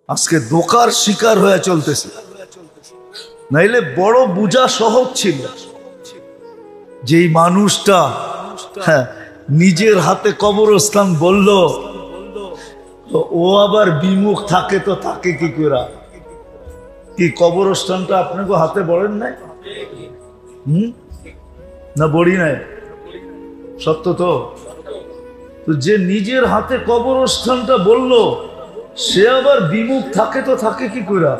আজকে ধোঁকার শিকার হয়ে চলতেছে। নাইলে বড় বুঝা সহজ ছিল, যেই মানুষটা নিজের হাতে কবরস্থান বলল, ও আবার বিমুখ থাকে তো থাকে কি করে? কি কবরস্থানটা আপনাকে হাতে বলেন নাই? না বড়ি নাই? সত্য তো। যে নিজের হাতে কবরস্থানটা বলল, সে আবার বিমুখ থাকে তো থাকে কি করে?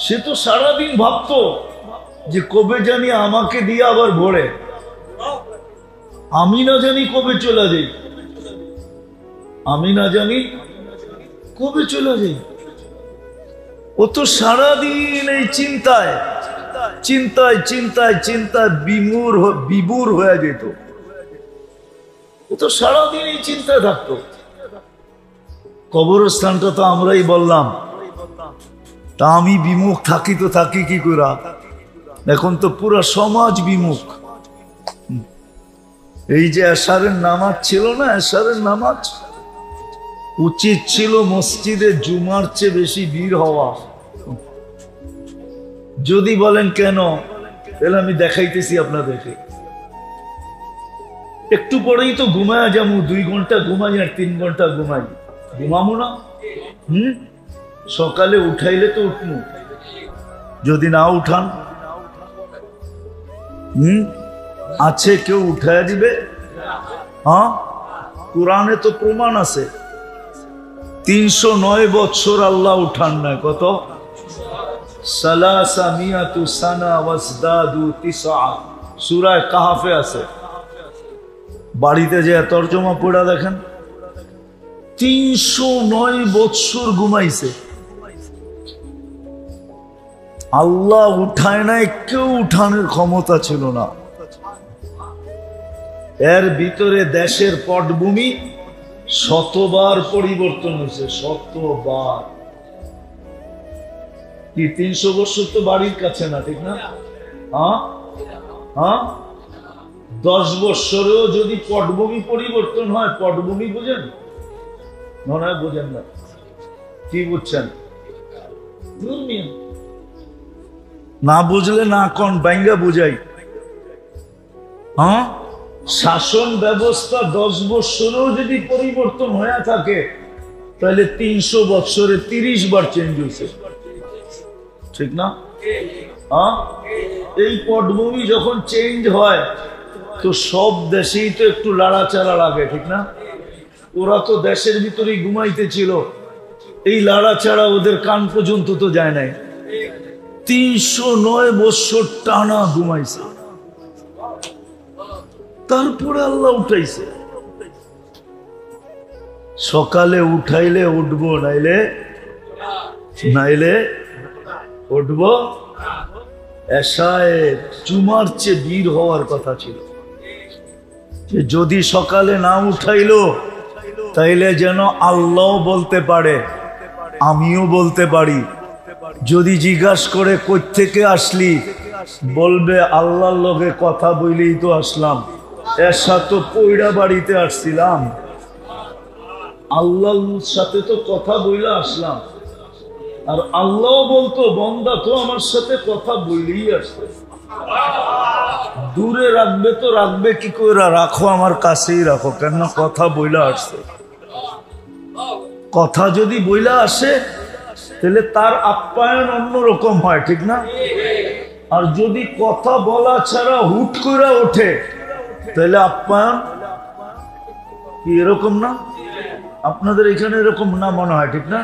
সে তো সারাদিন ভাবতো যে কবে জানি আমাকে দিয়ে আবার ভরে, আমি না জানি কবে চলে যাই, আমি না জানি কবে চলে যাই। ও তো সারাদিন এই চিন্তায় চিন্তায় চিন্তায় চিন্তায় বিমূঢ় হয়ে যেত। ও তো সারাদিন এই চিন্তায় থাকতো। কবরস্থানটা তো আমরাই বললাম, তা আমি বিমুখ থাকি তো থাকি কি করে? এখন তো পুরো সমাজ বিমুখ। এই যে এশারের নামাজ ছিল না, এশারের নামাজ উচিত ছিল মসজিদে জুমার চেয়ে বেশি ভিড় হওয়া। যদি বলেন কেন, তাহলে আমি দেখাইতেছি আপনাদেরকে। একটু পরেই তো ঘুমায় যাবো, 2 ঘন্টা ঘুমাই আর 3 ঘন্টা ঘুমাই, ঘুমাবো না? সকালে উঠাইলে তো উঠবো, যদি না উঠান আছে কেউ উঠায় দিবে? হ্যাঁ, কোরআনে তো প্রমাণ আছে। 309 বছর আল্লাহ উঠান নাই। কত? সালাসামিয়াতু সানা ওয়াজদাদু তিসআ, সূরা কাহফে আছে। বাড়িতে যে তরজমা পড়া দেখেন, 309 বছর ঘুমাইছে। আল্লাহ উঠায় নাই, কেউ উঠানোর ক্ষমতা ছিল না। এর ভিতরে দেশের পটভূমি শতবার পরিবর্তন হয়েছে, শতবার। কি 300 বছর তো বাড়ির কাছে না, ঠিক না? হ্যাঁ, 10 বছরেও যদি পটভূমি পরিবর্তন হয়, পটভূমি বুঝেন? মনে হয় বুঝেন না। কি বুঝছেন? না বুঝলে না কোন ব্যাঙ্গা বুঝাই। হ্যাঁ, শাসন ব্যবস্থা 10 বছরেও যদি পরিবর্তন হয়ে থাকে, তাহলে 300 বছরে 30 বার চেঞ্জ হয়েছে, ঠিক না? হ্যাঁ, এই পটভূমি যখন চেঞ্জ হয়, তো সব দেশেই তো একটু লাড়াচাড়া লাগে, ঠিক না? ওরা তো দেশের ভিতরেই ঘুমাইতেছিল, এই লাড়াচাড়া ওদের কান পর্যন্ত তো যায় নাই। 309 বছর টানা ঘুমাইছে, তারপরে আল্লাহ উঠাইছে। সকালে উঠাইলে উঠবো, নাইলে উঠবো। এশায় জুমার চেয়ে ভিড় হওয়ার কথা ছিল। যদি সকালে না উঠাইলো, তাইলে যেন আল্লাহ বলতে পারে, আমিও বলতে পারি। যদি জিজ্ঞাসা করে কই থেকে আসলি, বলবে আল্লাহর লগে কথা বইলেই তো আসলাম, এশা তো পয়রা বাড়িতে আসছিলাম, আল্লাহর সাথে তো কথা বইলা আসলাম। আর আল্লাহ বলতো, বন্দা তো আমার সাথে কথা বইলেই আসছে। দূরে রাখবে তো রাখবে কি করে? রাখো, আমার কাছেই রাখো, কেন? কথা বইলা আসছে। কথা যদি বইলা আসে, তাহলে তার আপ্যায়ন অন্যরকম হয়, ঠিক না? আর যদি কথা বলা ছাড়া হুট করে ওঠে, তাহলে আপ্যায়ন কি এরকম না? আপনাদের এখানে এরকম না মনে হয়, ঠিক না?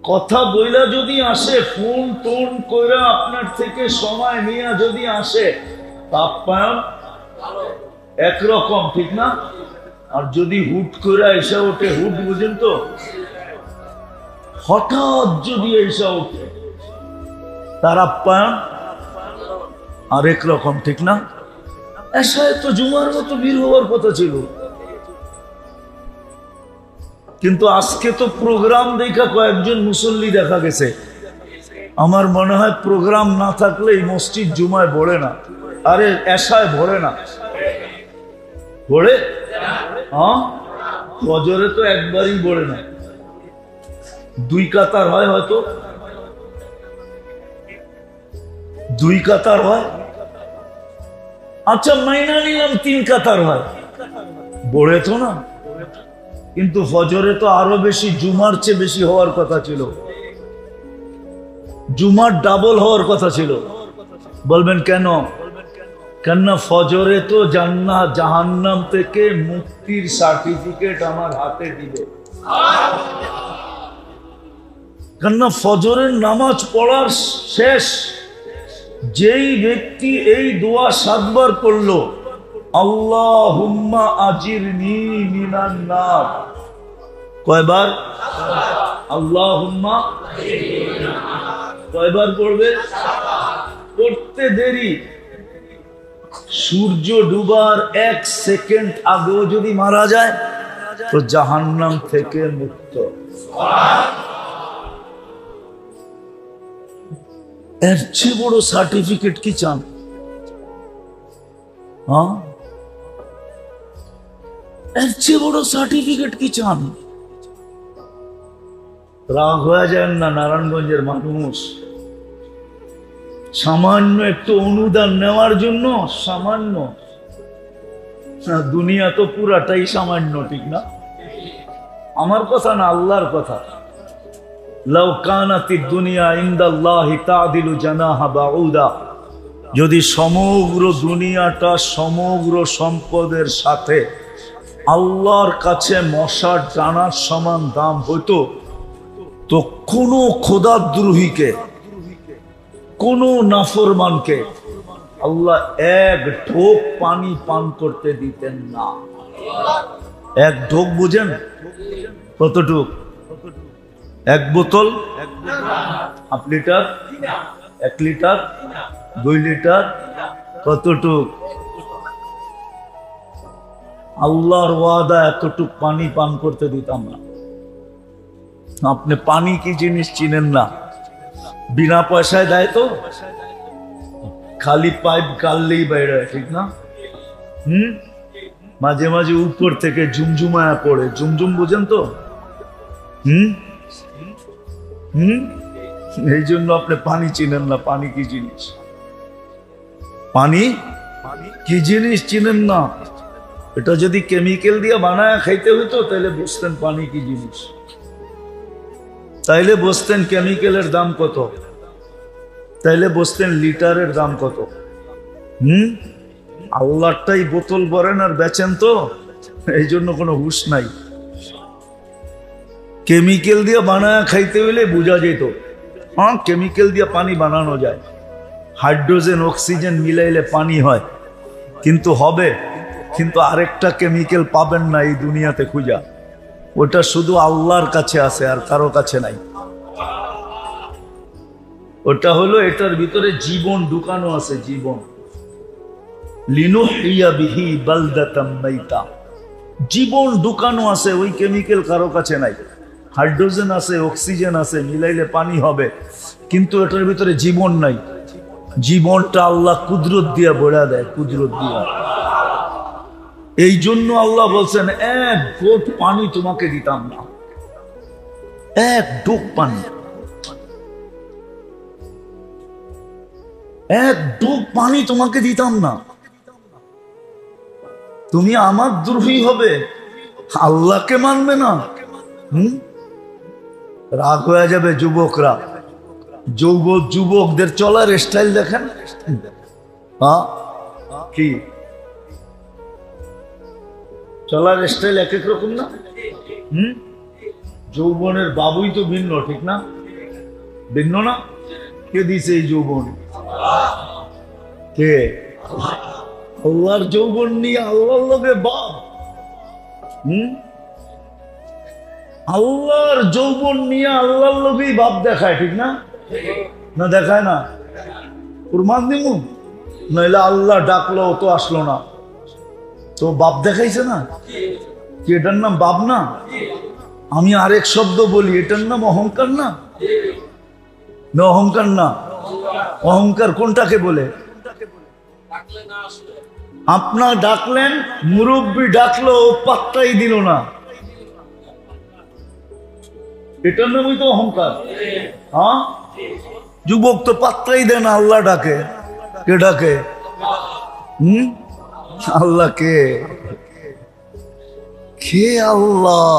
কথা বইলা যদি আসে, ফোন টোন কইরা আপনার থেকে সময় নিয়ে যদি আসে, আপ্যায়ন একরকম, ঠিক না? আর যদি হুট করে এসে ওঠে, হুট বুঝেন তো, হঠাৎ যদি এসে ওঠে, তার আপ্যায়ন আরেক রকম, ঠিক না? এশায় তো জুমার মতো ভিড় হওয়ার কথা ছিল, কিন্তু আজকে তো প্রোগ্রাম দেখা কয়েকজন মুসল্লি দেখা গেছে। আমার মনে হয় প্রোগ্রাম না থাকলে এই মসজিদ জুমায় ভরে না, আরে এশায় ভরে না, ভরে? ফজরে তো একবারই পড়ে না, 2 কাতার হয়, হয়তো 2 কাতার হয়। আচ্ছা মাইনা নিলাম 3 কাতার হয়, পড়ে তো না। কিন্তু ফজরে তো আরো বেশি, জুমার চেয়ে বেশি হওয়ার কথা ছিল, জুমার ডাবল হওয়ার কথা ছিল। বলবেন কেন? কেননা ফজরে তো জান্নাত জাহান্নাম থেকে মুক্তির সার্টিফিকেট আমার হাতে দিবে। কেননা ফজরের নামাজ পড়ার শেষ যেই ব্যক্তি এই দোয়া 7 বার পড়লো, আল্লাহুম্মা আজিরনি মিনান নার, কয়বার? আল্লাহুম্মা কয়বার পড়বে? পড়তে দেরি, সূর্য ডুবার 1 সেকেন্ড আগেও যদি মারা যায় তো জাহান্নাম থেকে মুক্ত। এর চেয়ে বড় সার্টিফিকেট কি চান? হ্যাঁ, এর চেয়ে বড় সার্টিফিকেট কি চান? রাগ হয়ে যায় না নারায়ণগঞ্জের মানুষ, সামান্য একটু অনুদান নেওয়ার জন্য, সামান্য, দুনিয়া তো পুরাটাই সামান্য, ঠিক না? আমার কথা না, আল্লাহর কথা। লাউ কানাতিদ দুনিয়া ইনদাল্লাহি তাদিলু জানাহা বাউদা, যদি সমগ্র দুনিয়াটা সমগ্র সম্পদের সাথে আল্লাহর কাছে মশার ডানার সমান দাম হইতো, তো কোনো খোদাদ্রোহীকে, কোনো নাফরমানকে আল্লাহ 1 ঢোক পানি পান করতে দিতেন না। 1 ঢোক বুঝেন কতটুক? 1 বোতল, 1/2 লিটার, 1 লিটার, 2 লিটার, কতটুক? আল্লাহর ওয়াদা এতটুক পানি পান করতে দিতাম না। আপনি পানি কি জিনিস চিনেন না, বিনা পয়সায় দেয় তো, খালি পাইপ গাললেই বাইরে, ঠিক না? মাঝে মাঝে উপর থেকে ঝুমঝুমায়া পড়ে, ঝুমঝুম বুঝেন তো? এই জন্য আপনি পানি চিনেন না। পানি কি জিনিস? পানি কি জিনিস চিনেন না। এটা যদি কেমিক্যাল দিয়ে বানায় খাইতে হইতো তাহলে বুঝতেন পানি কি জিনিস, তাইলে বুঝতেন কেমিক্যালের দাম কত, তাইলে বুঝতেন লিটারের দাম কত। আল্লাহটাই বোতল ভরেন আর বেচেন তো, এই জন্য কোনো হুঁশ নাই। কেমিক্যাল দিয়ে বানায় খাইতে হইলে বোঝা যেত, হ্যাঁ কেমিক্যাল দিয়ে পানি বানানো যায়, হাইড্রোজেন অক্সিজেন মিলাইলে পানি হয়, কিন্তু হবে, কিন্তু আরেকটা কেমিক্যাল পাবেন না এই দুনিয়াতে খুঁজা, ওটা শুধু আল্লাহর কাছে আছে আর কারো কাছে নাই। ওটা হলো এটার ভিতরে জীবন ঢুকানো আছে, জীবন। লিনুহইয়া বিহি বালদাতাম মাইতা, জীবন ঢুকানো আছে, ওই কেমিক্যাল কারো কাছে নাই। হাইড্রোজেন আছে, অক্সিজেন আছে, মিলাইলে পানি হবে, কিন্তু এটার ভিতরে জীবন নাই। জীবনটা আল্লাহ কুদরত দিয়া বড়া দেয়, কুদরত দিয়া। এই জন্য আল্লাহ বলছেন 1 ঘোট পানি তোমাকে দিতাম না, 1 ঢোক পানি, 1 ঢোক পানি তোমাকে দিতাম না। তুমি আমার দ্রোহী হবে, আল্লাহকে মানবে না। রাগ হয়ে যাবে যুবকরা। যুবকদের চলার স্টাইল দেখেন, হ্যাঁ কি চলার স্টাইল এক এক রকম না? যৌবনের বাবুই তো ভিন্ন, ঠিক না? ভিন্ন না? কে দিছে এই যৌবন? কে? আল্লাহর যৌবন নিয়ে আল্লাহর লগে বাপ। আল্লাহর যৌবন নিয়ে আল্লাহর লগেই বাপ দেখায়, ঠিক না? না দেখায় না? প্রমাণ দিমু, নইলে আল্লাহ ডাকলো তো আসলো না, তো বাপ দেখাইছে না? কি এটার নাম বাপ না? আমি আরেক শব্দ বলি, এটার নাম অহংকার না? অহংকার না? অহংকার কোনটাকে বলে? আপনার ডাকলেন, মুরব্বী ডাকলো, পাত্তাই দিল না, এটার নামই তো অহংকার। হ্যাঁ, যুবক তো পাত্তাই দেন না, আল্লাহ ডাকে। কে ডাকে? আল্লাহ। কে আল্লাহ?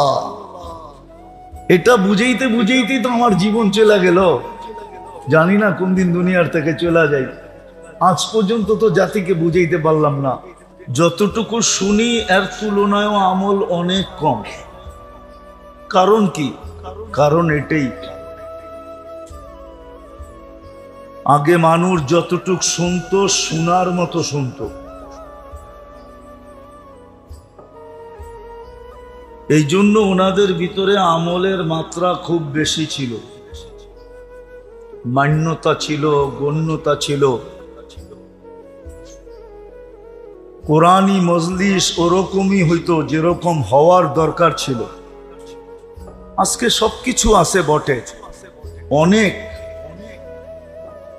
এটা বুঝাইতে বুঝাইতেই তো আমার জীবন চলে গেল। জানি না কোন দিন দুনিয়ার থেকে চলে যাই। আজ পর্যন্ত তো জাতিকে বুঝাইতে পারলাম না। যতটুকু শুনি এর তুলনায় আমল অনেক কম। কারণ কি? কারণ এটাই, আগে মানুষ যতটুক শুনতো শোনার মতো শুনতো, এই জন্য ওনাদের ভিতরে আমলের মাত্রা খুব বেশি ছিল, মান্যতা ছিল, গণ্যতা ছিল। কোরআনী মজলিস ওরকমই হইতো যেরকম হওয়ার দরকার ছিল। আজকে সবকিছু আছে বটে, অনেক,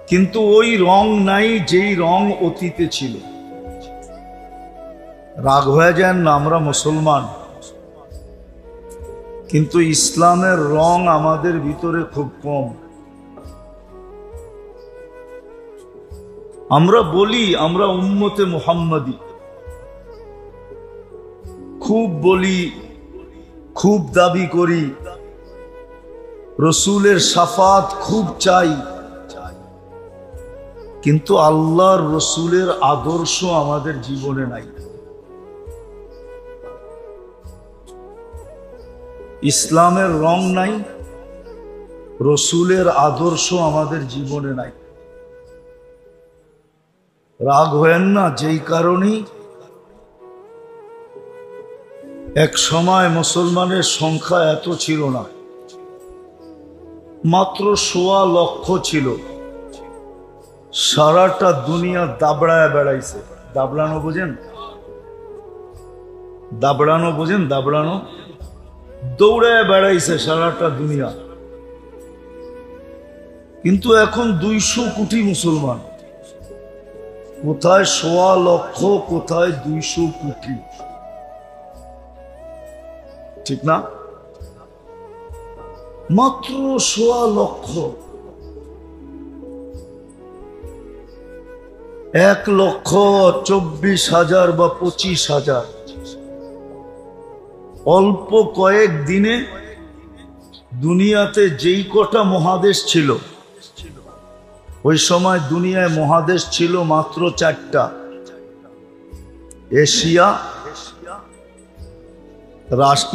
কিন্তু ওই রং নাই যেই রং অতীতে ছিল। রাগ হয়ে যান না, আমরা মুসলমান, কিন্তু ইসলামের রং আমাদের ভিতরে খুব কম। আমরা বলি আমরা উম্মতে মুহাম্মাদি, খুব বলি, খুব দাবি করি, রসুলের শাফাত খুব চাই, কিন্তু আল্লাহর রসুলের আদর্শ আমাদের জীবনে নাই। ইসলামের রং নাই, রসুলের আদর্শ আমাদের জীবনে নাই। রাগ হয়েন না, যেই কারণেই এক সময় মুসলমানের সংখ্যা এত ছিল না, মাত্র ১.৫ লক্ষ ছিল। সারাটা দুনিয়া দাবড়ায় বেড়াইছে। দাবড়ানো বোঝেন? দাবড়ানো বোঝেন? দাবড়ানো, দৌড়ায় বেড়াইছে সারাটা দুনিয়া। কিন্তু এখন ২০০ কোটি মুসলমান। কোথায় ১.৫ লক্ষ, কোথায় ২০০ কোটি, ঠিক না? মাত্র ১.৫ লক্ষ। ১,২৪,০০০ বা ২৫,০০০। অল্প কয়েক দিনে দুনিয়াতে যেই কটা মহাদেশ ছিল, ওই সময় দুনিয়ায় মহাদেশ ছিল মাত্র ৪টা: এশিয়া,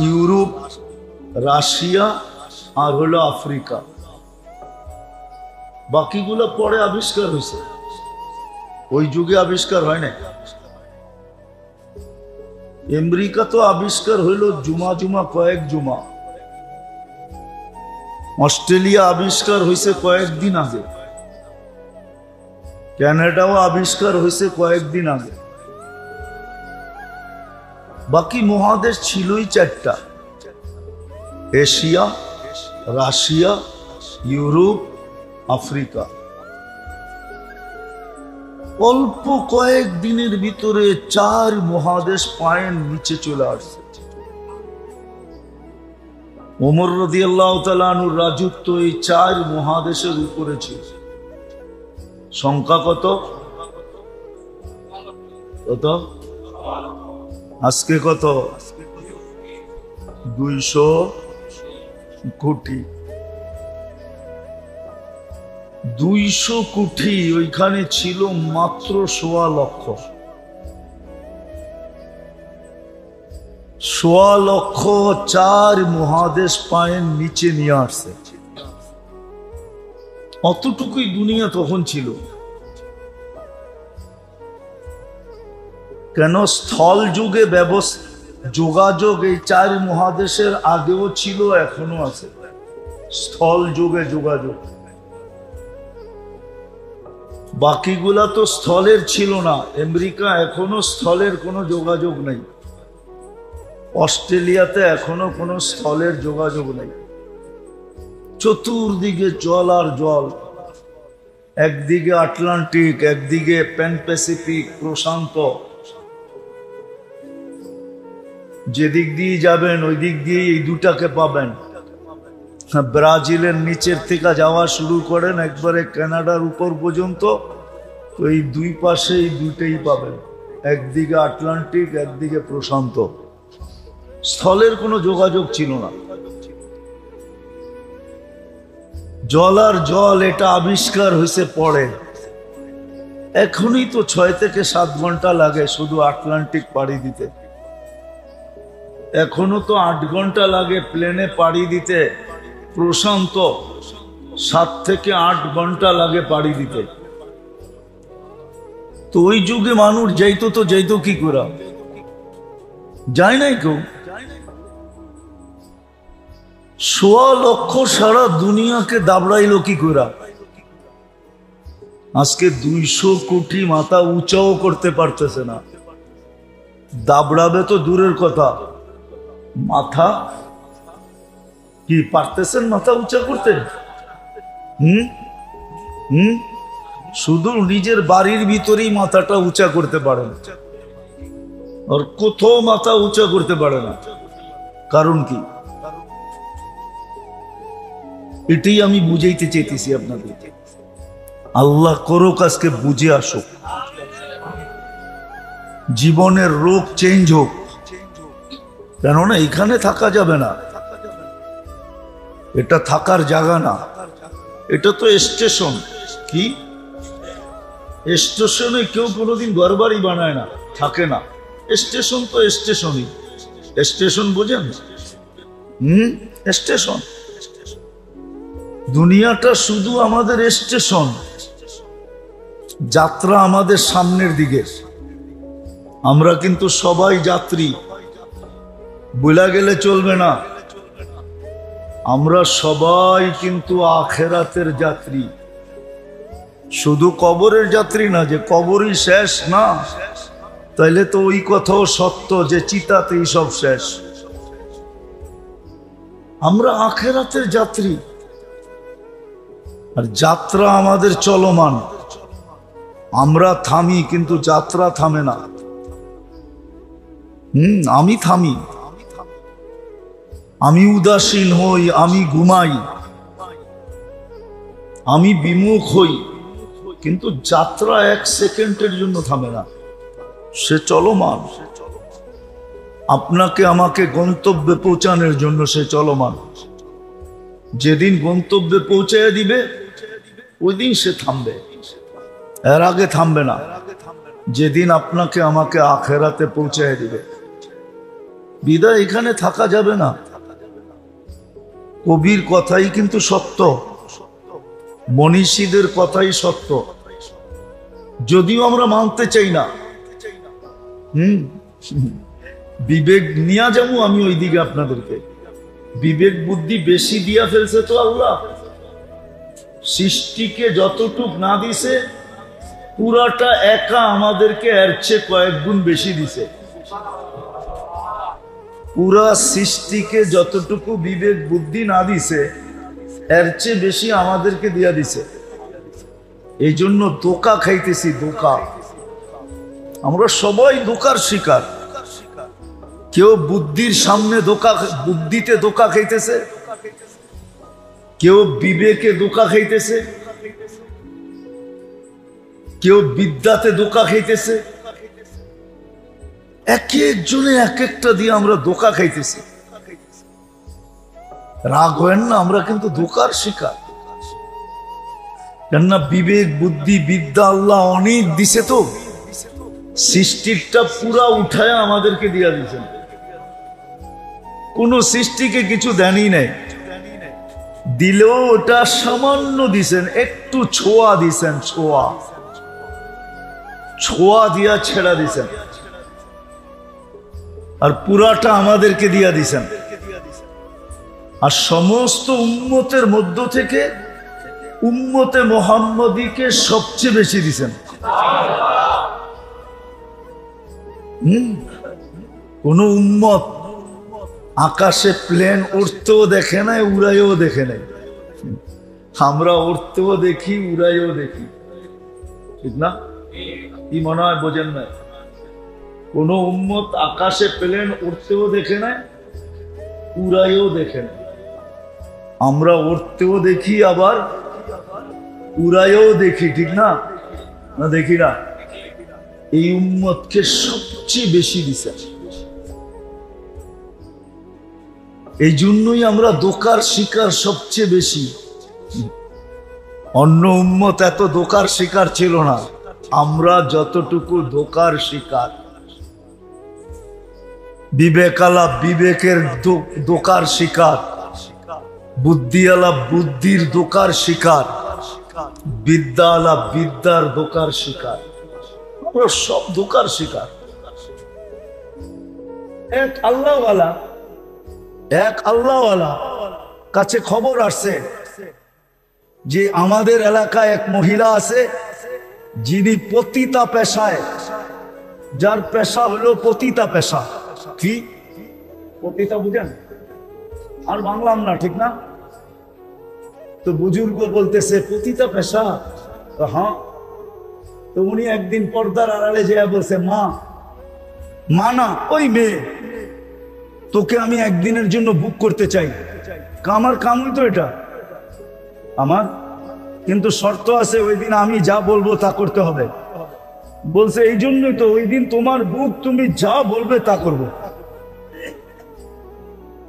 ইউরোপ, রাশিয়া আর হলো আফ্রিকা। বাকিগুলো পরে আবিষ্কার হয়েছে, ওই যুগে আবিষ্কার হয় না। আমেরিকা তো আবিষ্কার হইল জুমা কয়েক জুমা। অস্ট্রেলিয়া আবিষ্কার হয়েছে কয়েকদিন আগে। ক্যানাডাও আবিষ্কার হয়েছে কয়েকদিন আগে। বাকি মহাদেশ ছিলই ৪টা: এশিয়া, রাশিয়া, ইউরোপ, আফ্রিকা। অল্প কয়েক দিনের ভিতরে ৪ মহাদেশ পায়ের নিচে চলে আসছে। ওমর রাদিয়াল্লাহু তাআলা আনহুর রাজত্ব এই ৪ মহাদেশের উপরে ছিল। সংখ্যা কত? কত? আজকে কত? ২০০ কোটি। ২০০ কোটি, ওইখানে ছিল মাত্র ১.৫ লক্ষ। ১.৫ লক্ষ ৪ মহাদেশ পায়ের নিচে নিয়ে আসছে। অতটুকুই দুনিয়া তখন ছিল। কেন? স্থল যুগে যোগাযোগ এই ৪ মহাদেশের আগেও ছিল, এখনো আছে। স্থল যুগে যোগাযোগ, বাকিগুলা তো স্থলের ছিল না। আমেরিকা এখনো স্থলের কোনো যোগাযোগ নেই। অস্ট্রেলিয়াতে এখনো কোনো স্থলের যোগাযোগ নেই। চতুর্দিকে জল আর জল। একদিকে আটলান্টিক, একদিকে প্যান প্যাসিফিক, প্রশান্ত। যেদিক দিয়ে যাবেন ওই দিক দিয়ে এই দুটাকে পাবেন। ব্রাজিলের নিচের থেকে যাওয়া শুরু করেন একবারে কানাডার উপর পর্যন্ত, তো এই দুই পাশে এই দুইটাই পাবেন, একদিকে আটলান্টিক একদিকে প্রশান্ত। স্থলের কোনো যোগাযোগ ছিল না। জল আর জল এটা আবিষ্কার হয়েছে পরে। এখনই তো 6 থেকে 7 ঘন্টা লাগে শুধু আটলান্টিক পাড়ি দিতে, এখনো তো 8 ঘন্টা লাগে প্লেনে পাড়ি দিতে প্রশান্ত, 7 থেকে 8 ঘন্টা লাগে পাড়ি দিতে। তো ওই যুগে মানুষ যাইতো, তো যাইতো কি করে? যায় নাই কেউ। 1.25 লক্ষ সারা দুনিয়াকে দাবড়াইলো কি করে? আজকে 200 কোটি মাথা উঁচাও করতে পারতেছে না। দাবড়াবে তো দূরের কথা, মাথা কি পারতেছেন মাথা উঁচা করতে? শুধু নিজের বাড়ির ভিতরেই মাথাটা উঁচা করতে পারেন, আর কোথাও মাথা উঁচা করতে পারে না। কারণ কি? এটাই আমি বুঝাইতে চাইতেছি আপনাদের। আল্লাহ করুক আজকে বুঝে আসুক, জীবনের রোগ চেঞ্জ হোক। কেননা এখানে থাকা যাবে না, এটা থাকার জায়গা না, এটা তো স্টেশন। কি স্টেশনে কেউ কোনোদিন ঘরবাড়ি বানায় না, থাকে না। স্টেশন তো স্টেশনই। স্টেশন বোঝেন? স্টেশন। দুনিয়াটা শুধু আমাদের স্টেশন, যাত্রা আমাদের সামনের দিকে। আমরা কিন্তু সবাই যাত্রী, ভুলা গেলে চলবে না। আমরা সবাই কিন্তু আখেরাতের যাত্রী, শুধু কবরের যাত্রী না যে কবরই শেষ না। তাইলে তো ওই কথাও সত্য যে চিতাতেই সব শেষ। আমরা আখেরাতের যাত্রী, আর যাত্রা আমাদের চলমান। আমরা থামি কিন্তু যাত্রা থামে না। আমি থামি, আমি উদাসীন হই, আমি ঘুমাই, আমি বিমুখ হই, কিন্তু যাত্রা 1 সেকেন্ডের জন্য থামে না, সে চলমান। আপনাকে আমাকে গন্তব্যে পৌঁছানোর জন্য সে চলমান। যেদিন গন্তব্যে পৌঁছায় দিবে ওই দিন সে থামবে, এর আগে থামবে না। যেদিন আপনাকে আমাকে আখেরাতে পৌঁছায় দিবে, বিদায় এখানে থাকা যাবে না। কবির কথাই কিন্তু সত্য, মনীষীদের কথাই সত্য, যদিও আমরা মানতে চাই না। বিবেক নিয়ে যাবো আমি ওই দিকে আপনাদেরকে। বিবেক বুদ্ধি বেশি দিয়া ফেলছে তো আল্লাহ। সৃষ্টিকে যতটুক না দিছে, পুরাটা একা আমাদেরকে এর চেয়ে কয়েক গুণ বেশি দিছে। পুরা সৃষ্টিকে যতটুকু বিবেক বুদ্ধি না দিছে, এর চেয়ে বেশি আমাদেরকে দিয়া দিছে। এই জন্য ধোঁকা খাইতেছি, ধোঁকা। আমরা সবাই ধোঁকার শিকার। কেউ বুদ্ধির সামনে ধোঁকা, বুদ্ধিতে ধোঁকা খাইতেছে, কেউ বিবেকে ধোঁকা খাইতেছে, কেউ বিদ্যাতে ধোঁকা খাইতেছে। এক একজনে এক একটা দিয়ে আমরা ধোঁকা খাইতেছি। রাগ হয় না, আমরা কিন্তু ধোঁকার শিকার। কেননা বিবেক বুদ্ধি বিদ্যা আল্লাহ অনেক দিছে, তো সৃষ্টিটা পুরা উঠায় আমাদেরকে দিয়া দিয়েছেন। কোন সৃষ্টিকে কিছু দেনই নাই, দিলেও ওটা সামান্য দিছেন, একটু ছোঁয়া দিছেন, ছোঁয়া ছোঁয়া দিয়া ছেড়া দিছেন, আর পুরাটা আমাদেরকে দিয়া দিছেন। আর সমস্ত উম্মতের মধ্য থেকে উম্মতে মুহাম্মদীকে সবচেয়ে বেশি দিছেন। কোন উম্মত আকাশে প্লেন উড়তেও দেখে নাই, উড়াইও দেখে নাই। আমরা উড়তেও দেখি, উড়াইও দেখি, ঠিক না? কি মনে হয় বোঝেন না? কোন উম্মত আকাশে প্লেন উড়তেও দেখে নাই, উড়াইও দেখে নাই। আমরা উঠতেও দেখি আবার উড়াইও দেখি, ঠিক না? না দেখি না? এই উম্মতকে সবচেয়ে বেশি দিছে। এই জন্যই আমরা দোকার শিকার সবচেয়ে বেশি। অন্য উম্মত এত দোকার শিকার ছিল না, আমরা যতটুকু দোকার শিকার। বিবেকালা বিবেকের দোকার শিকার, বুদ্ধিওয়ালা বুদ্ধির দোকার শিকার, বিদ্যাওয়ালা বিদ্যার দোকার শিকার। আমরা সব দোকার শিকার। এক আল্লাহওয়ালা কাছে খবর আসছে যে আমাদের এলাকায় এক মহিলা আছে যিনি পতিতা পেশায়, যার পেশা হলো পতিতা পেশা। কি পতিতা বুঝেন? আর বাংলাম না, ঠিক না? তো বুজুর্গ বলতেছে পতিতা পেশা। হ্যাঁ। তো উনি একদিন পর্দার আড়ালে যেয়ে বলছে, মা না, ওই মেয়ে, তোকে আমি একদিনের জন্য বুক করতে চাই। আমার কামই তো এটা আমার, কিন্তু শর্ত আছে, ওই দিন আমি যা বলবো তা করতে হবে। বলছে এই জন্যই তো ওই দিন তোমার বুক, তুমি যা বলবে তা করবো।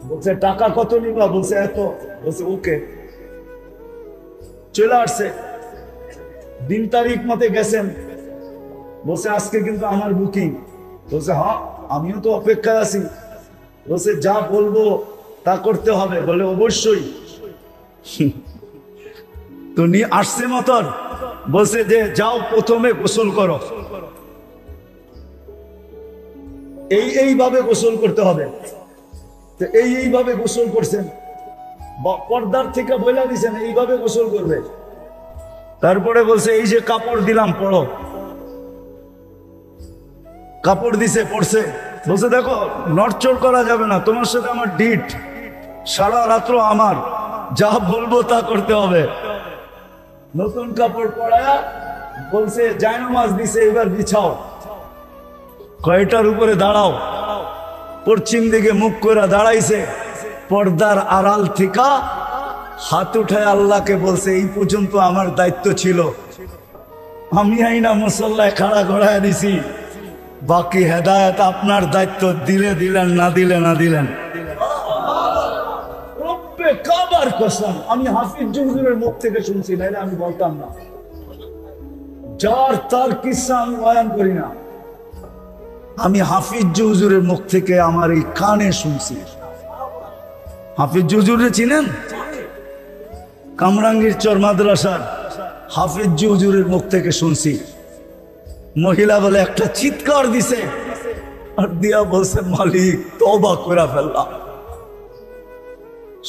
বলছে টাকা কত নিবা? বলছে এত। বলছে ওকে। চলে আসছে, দিন তারিখ মতে গেছেন। বলছে আজকে কিন্তু আমার বুকিং। বলছে হ্যাঁ, আমিও তো অপেক্ষায় আছি। বলছে যা বলবো তা করতে হবে। বলে অবশ্যই। তো নিয়ে আসছে মতন। বলছে যে যাও, প্রথমে গোসল করো। এইভাবে গোসল করতে হবে। তো এইভাবে গোসল করছেন, পর্দার থেকে বলে দিছেন এইভাবে গোসল করবে। তারপরে বলছে এই যে কাপড় দিলাম, পড়ো। কাপড় দিছে, পড়ছে। বলছে দেখো, নড়চড় করা যাবে না, তোমার সাথে আমার ডিট, সারা রাত্র আমার, যা বলবো তা করতে হবে। নতুন কাপড় পরায়া বলছে জায়নামাজ দিছে, এবার বিছাও। কয়টার উপরে দাঁড়াও। পশ্চিম দিকে মুখ করে দাঁড়াইছে। পর্দার আড়াল থেকে হাত উঠায় আল্লাহকে বলছে এই পর্যন্ত আমার দায়িত্ব ছিল, আমি আইনা মুসল্লায় খাড়া ঘোড়ায় দিছি, বাকি হেদায়েত আপনার দায়িত্ব, দিলে দিলেন, না দিলে না দিলেন। রব্বে কাবার কসম, আমি হাফিজ হুজুরের মুখ থেকে শুনছি, নাইলে আমি বলতাম না। যার তার কিসসা আমি বয়ান করি না, আমি হাফিজ হুজুরের মুখ থেকে আমার এই কানে শুনছি। হাফিজ হুজুরে চিনেন? কামরাঙ্গীর চর মাদ্রাসার হাফিজ হুজুরের মুখ থেকে শুনছি। মহিলা বলে একটা চিৎকার দিছে, আর দিয়া বলছে মালিক তওবা করে ফেললাম।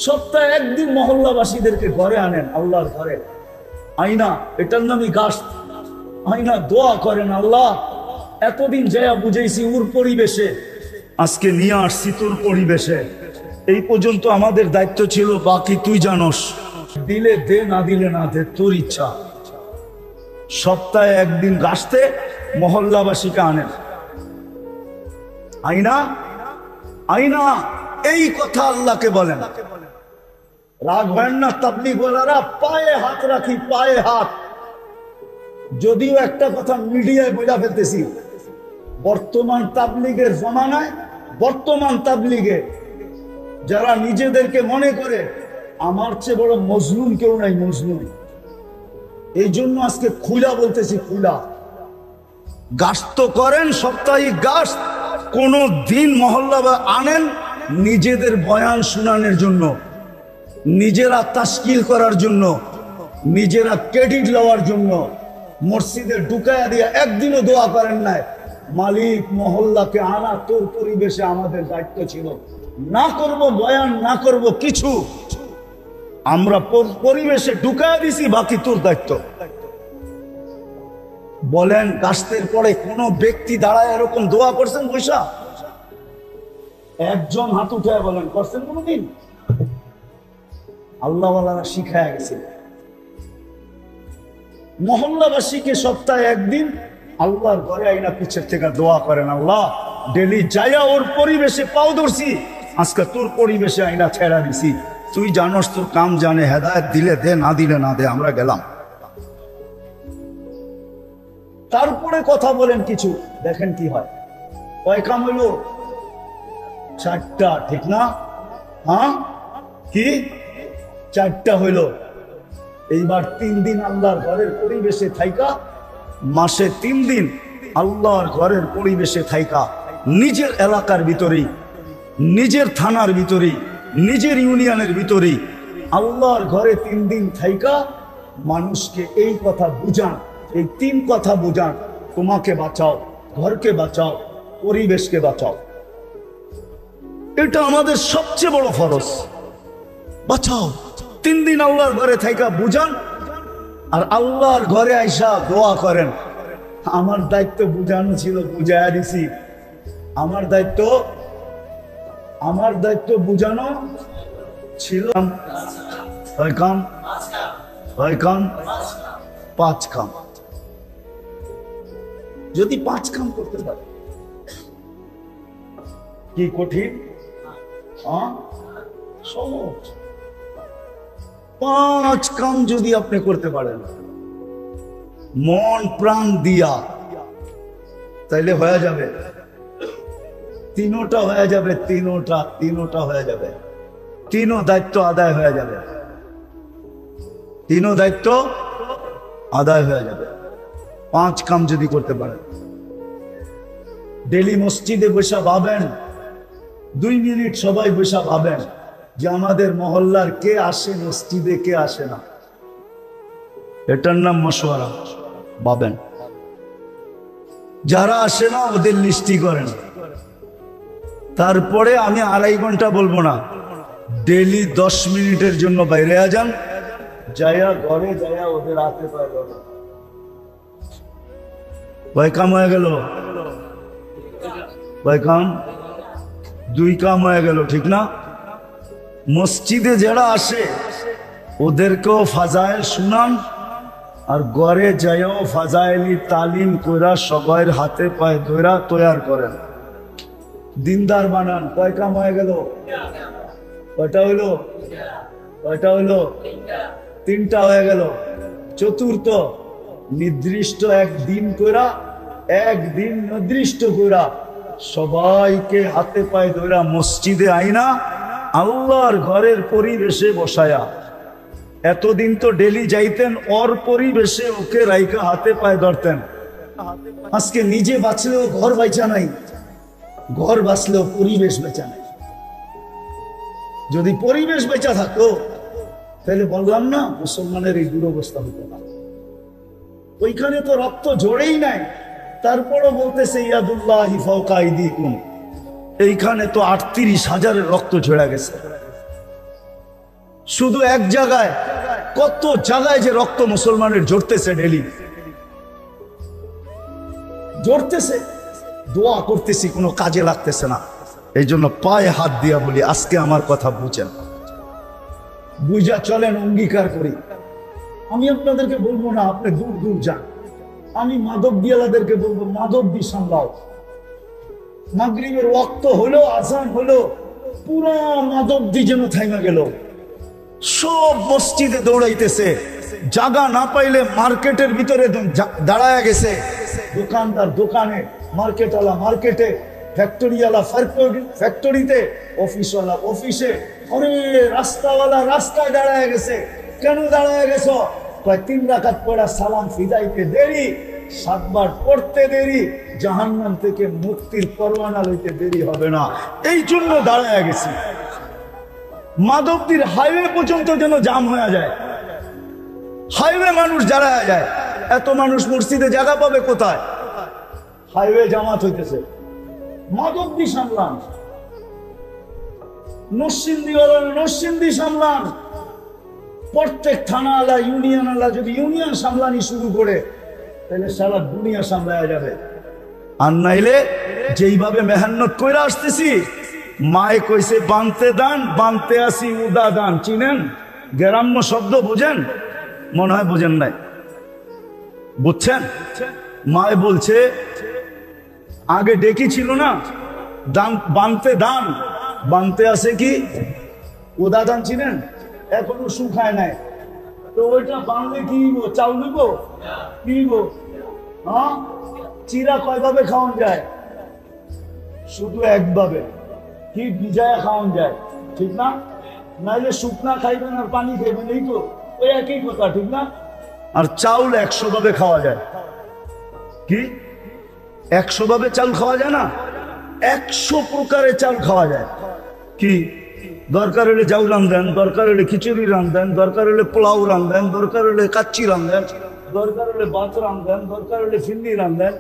সপ্তাহে একদিন মহল্লাবাসীদেরকে ঘরে আনেন, আল্লাহর ঘরে আইনা, এটার নামই গাছ। আইনা দোয়া করেন, আল্লাহ এতদিন যাইয়া বুঝাইছি ওর পরিবেশে, আজকে নিয়ে আসছি তোর পরিবেশে। এই পর্যন্ত আমাদের দায়িত্ব ছিল, বাকি তুই জানোস, দিলে দে, না দিলে না দে, তোর ইচ্ছা। সপ্তাহে একদিন গাছতে মহল্লাবাসীকে আনেন। আইনা আইনা এই কথা আল্লাহকে বলেন। রাগ হয় না তাবলীগ ওয়ালারা, পায়ে হাত রাখি, পায়ে হাত। যদিও একটা কথা মিডিয়ায় বোঝা ফেলতেছি, বর্তমান তাবলীগের জমানায়, বর্তমান তাবলীগে যারা নিজেদেরকে মনে করে আমার চেয়ে বড় মজলুম কেউ নাই, মজলুম। এই জন্য আজকে খুলা বলতেছি, খুলা গাছ তো করেন, সাপ্তাহিক গাছ কোন দিন মহল্লা বা আনেন নিজেদের বয়ান শোনানোর জন্য, নিজেরা তাশকিল করার জন্য, নিজেরা ক্রেডিট লওয়ার জন্য। মসজিদে ঢুকাইয়া দিয়া একদিনও দোয়া করেন নাই, মালিক মহল্লাকে আনা তোর পরিবেশে আমাদের দায়িত্ব ছিল, না করব বয়ান, না করব কিছু, আমরা পরিবেশে ঢুকাইয়া দিছি, বাকি তোর দায়িত্ব। বলেন কাস্তের পরে কোন ব্যক্তি দাঁড়ায় এরকম দোয়া করছেন? পয়সা একজন হাত উঠায় বলেন করছেন কোনদিন? আল্লাহওয়ালারা শিখায় গেছে। মহল্লাবাসীকে সপ্তাহে একদিন আল্লাহর ঘরে আইনা পিছের থেকে দোয়া করেন, আল্লাহ ডেলি যাইয়া ওর পরিবেশে পাও ধরছি, আজকে তোর পরিবেশে আইনা ছেড়া দিছি, তুই জানোস তোর কাম জানে, হেদায়েত দিলে দে, না দিলে না দে, আমরা গেলাম। তারপরে কথা বলেন কিছু, দেখেন কি হয়। কয় কাম হইলো? 4টা, ঠিক না? হ্যাঁ, কি 4টা হইল। এইবার 3 দিন আল্লাহর ঘরের পরিবেশে থাইকা, মাসে 3 দিন আল্লাহর ঘরের পরিবেশে থাইকা, নিজের এলাকার ভিতরেই, নিজের থানার ভিতরেই, নিজের ইউনিয়নের ভিতরেই আল্লাহর ঘরে 3 দিন থাইকা মানুষকে এই কথা বুঝান, এই 3 কথা বুঝান, তোমাকে বাঁচাও, ঘরকে বাঁচাও, পরিবেশকে বাঁচাও। এটা আমাদের সবচেয়ে বড় ফরজ। বাঁচাও, 3 দিন আল্লাহর ঘরে থাইকা বুঝান, আর আল্লাহর ঘরে আইসা দোয়া করেন। আমার দায়িত্ব বুঝানো ছিল, বুঝাইয়া দিছি। আমার দায়িত্ব বুঝানো ছিল। 5 কাম। যদি 5 কাম করতে পারে, কি কঠিন? সহজ। 5 কাম যদি আপনি করতে পারেন মন প্রাণ দিয়া, তাইলে হয়ে যাবে। 3টা হয়ে যাবে, 3টা হয়ে যাবে। 3 দায়িত্ব আদায় হয়ে যাবে, 3 দায়িত্ব আদায় হয়ে যাবে। 5 কাম যদি করতে পারেন। ডেলি মসজিদে বসে ভাবেন, 2 মিনিট সবাই বসে ভাবেন যে আমাদের মহল্লার কে আসে মসজিদে, কে আসে না। এটার নাম মশওয়ারা। ভাবেন, যারা আসে না ওদের লিস্টি করেন। তারপরে আমি 2.5 ঘন্টা বলবো না, ডেলি 10 মিনিটের জন্য বাইরে যান, যাইয়া ঘরে যাইয়া ওদের হাতে পায় ধরেন। কয় কাম হয়ে গেল? কয় কাম? 2 কাম হয়ে গেল, ঠিক না? মসজিদে যারা আসে ওদেরকেও ফাজাইল শুনান, আর ঘরে যাইও ফাজাইলি তালিম কইরা সবার হাতে পায়ে ধইরা তৈয়ার করেন, দিনদার বানান। কয় কাম হয়ে গেল? কয়টা হইলো? 3টা হয়ে গেল। চতুর্থ, নির্দিষ্ট একদিন কইরা, একদিন নির্দিষ্ট কইরা সবাইকে হাতে পায়ে ধইরা মসজিদে আইনা আল্লাহর ঘরের পরিবেশে বসায়া। এতদিন তো ডেলি যাইতেন, ওর পরিবেশে ওকে রাইকা হাতে পায়ে ধরতেন। আজকে নিজে বাঁচলেও ঘর বাইচা নাই, ঘর বাঁচলেও পরিবেশ বেচা নাই। যদি পরিবেশ বেচা থাকতো তাহলে বললাম না মুসলমানের এই দুরবস্থা হতো না। ওইখানে তো রক্ত ঝরেই নাই, তারপরও বলতেছে ইয়াদুল্লাহি ফাওকা আইদিকুম। এইখানে তো 38,000 রক্ত ঝরে গেছে। শুধু এক জায়গায়, কত জায়গায় যে রক্ত মুসলমানের ঝরতেছে, ডেলি ঝরতেছে। দোয়া করতেছি, কোনো কাজে লাগতেছে না। এই জন্য পায়ে হাত দিয়া বলি, আজকে আমার কথা বুঝেন, বুঝা চলেন, অঙ্গীকার করি। আমি আপনাদেরকে বলবো না আপনি দূর দূর যান, আমি মাদক দিয়ালাদেরকে বলবো মাদক দি সামলাও। মাগরিবের ওয়াক্ত হলো, আজান হলো, পুরো মাদক দি যেন থাইমা গেল। সব মসজিদে দৌড়াইতেছে, জায়গা না পাইলে মার্কেটের ভিতরে দাঁড়ায় গেছে। দোকানদার দোকানে, মার্কেটওয়ালা মার্কেটে, ফ্যাক্টরিওয়ালা ফ্যাক্টরিতে, অফিসওয়ালা অফিসে, আরে রাস্তাওয়ালা রাস্তায় দাঁড়ায় গেছে। কেন দাঁড়ায় গেছ? 3 রাকাত পড়া সালাম ফিদাইতে দেরি, 7 বার পড়তে দেরি, জাহান্নাম থেকে মুক্তির পরোয়ানা লইতে দেরি হবে না, এই জন্য দাঁড়ায় গেছি। মাধবদীর হাইওয়ে পর্যন্ত যেন জাম হয়ে যায়, হাইওয়ে মানুষ দাঁড়ায় যায়। এত মানুষ মসজিদে জায়গা পাবে কোথায়? হাইওয়ে জামাত হইতেছে। মাধবদী সামলান, নরসিংদীওয়ালা নরসিংদী সামলান। প্রত্যেক থানা আলা, ইউনিয়ন আলা যদি ইউনিয়ন সামলানি শুরু করে, তাহলে সারা দুনিয়া সামলায়া যাবে। আর নাইলে যেইভাবে মেহনত করে আসতেছি, মায়ে কইছে বানতে দান, বানতে আসি উদা দান। চিনেন? গ্রাম্য শব্দ বুঝেন? মনে হয় বুঝেন নাই। বুঝছেন? মায়ে বলছে আগে ডেকি ছিল না, দান বানতে দান, বানতে আসে কি উদাদান ছিলেন, এখনো শুকায় নাই, তো ওইটা বাংলে কি চাউল নিব, কি নিব? হ্যাঁ, চিরা কয়ভাবে খাওয়ান যায়? শুধু একভাবে, কি ভিজায়া খাওয়ান যায়, ঠিক না? নাইলে শুকনা খাইবেন আর পানি খাইবেন, এই তো ওই একই কথা, ঠিক না? আর চাউল 100 ভাবে খাওয়া যায়। কি 100 ভাবে চাল খাওয়া যায় না? 100 প্রকারের চাল খাওয়া যায়। কি দরকার হলে চাউল রান্ধেন, দরকার হলে খিচুড়ি রান্ধেন, দরকার হলে পোলাও রান্ধেন, দরকার হলে কাচ্চি রান্ধেন, দরকার হলে ভাত রান্ধেন, দরকার হলে ফিন্নি রান্ধেন।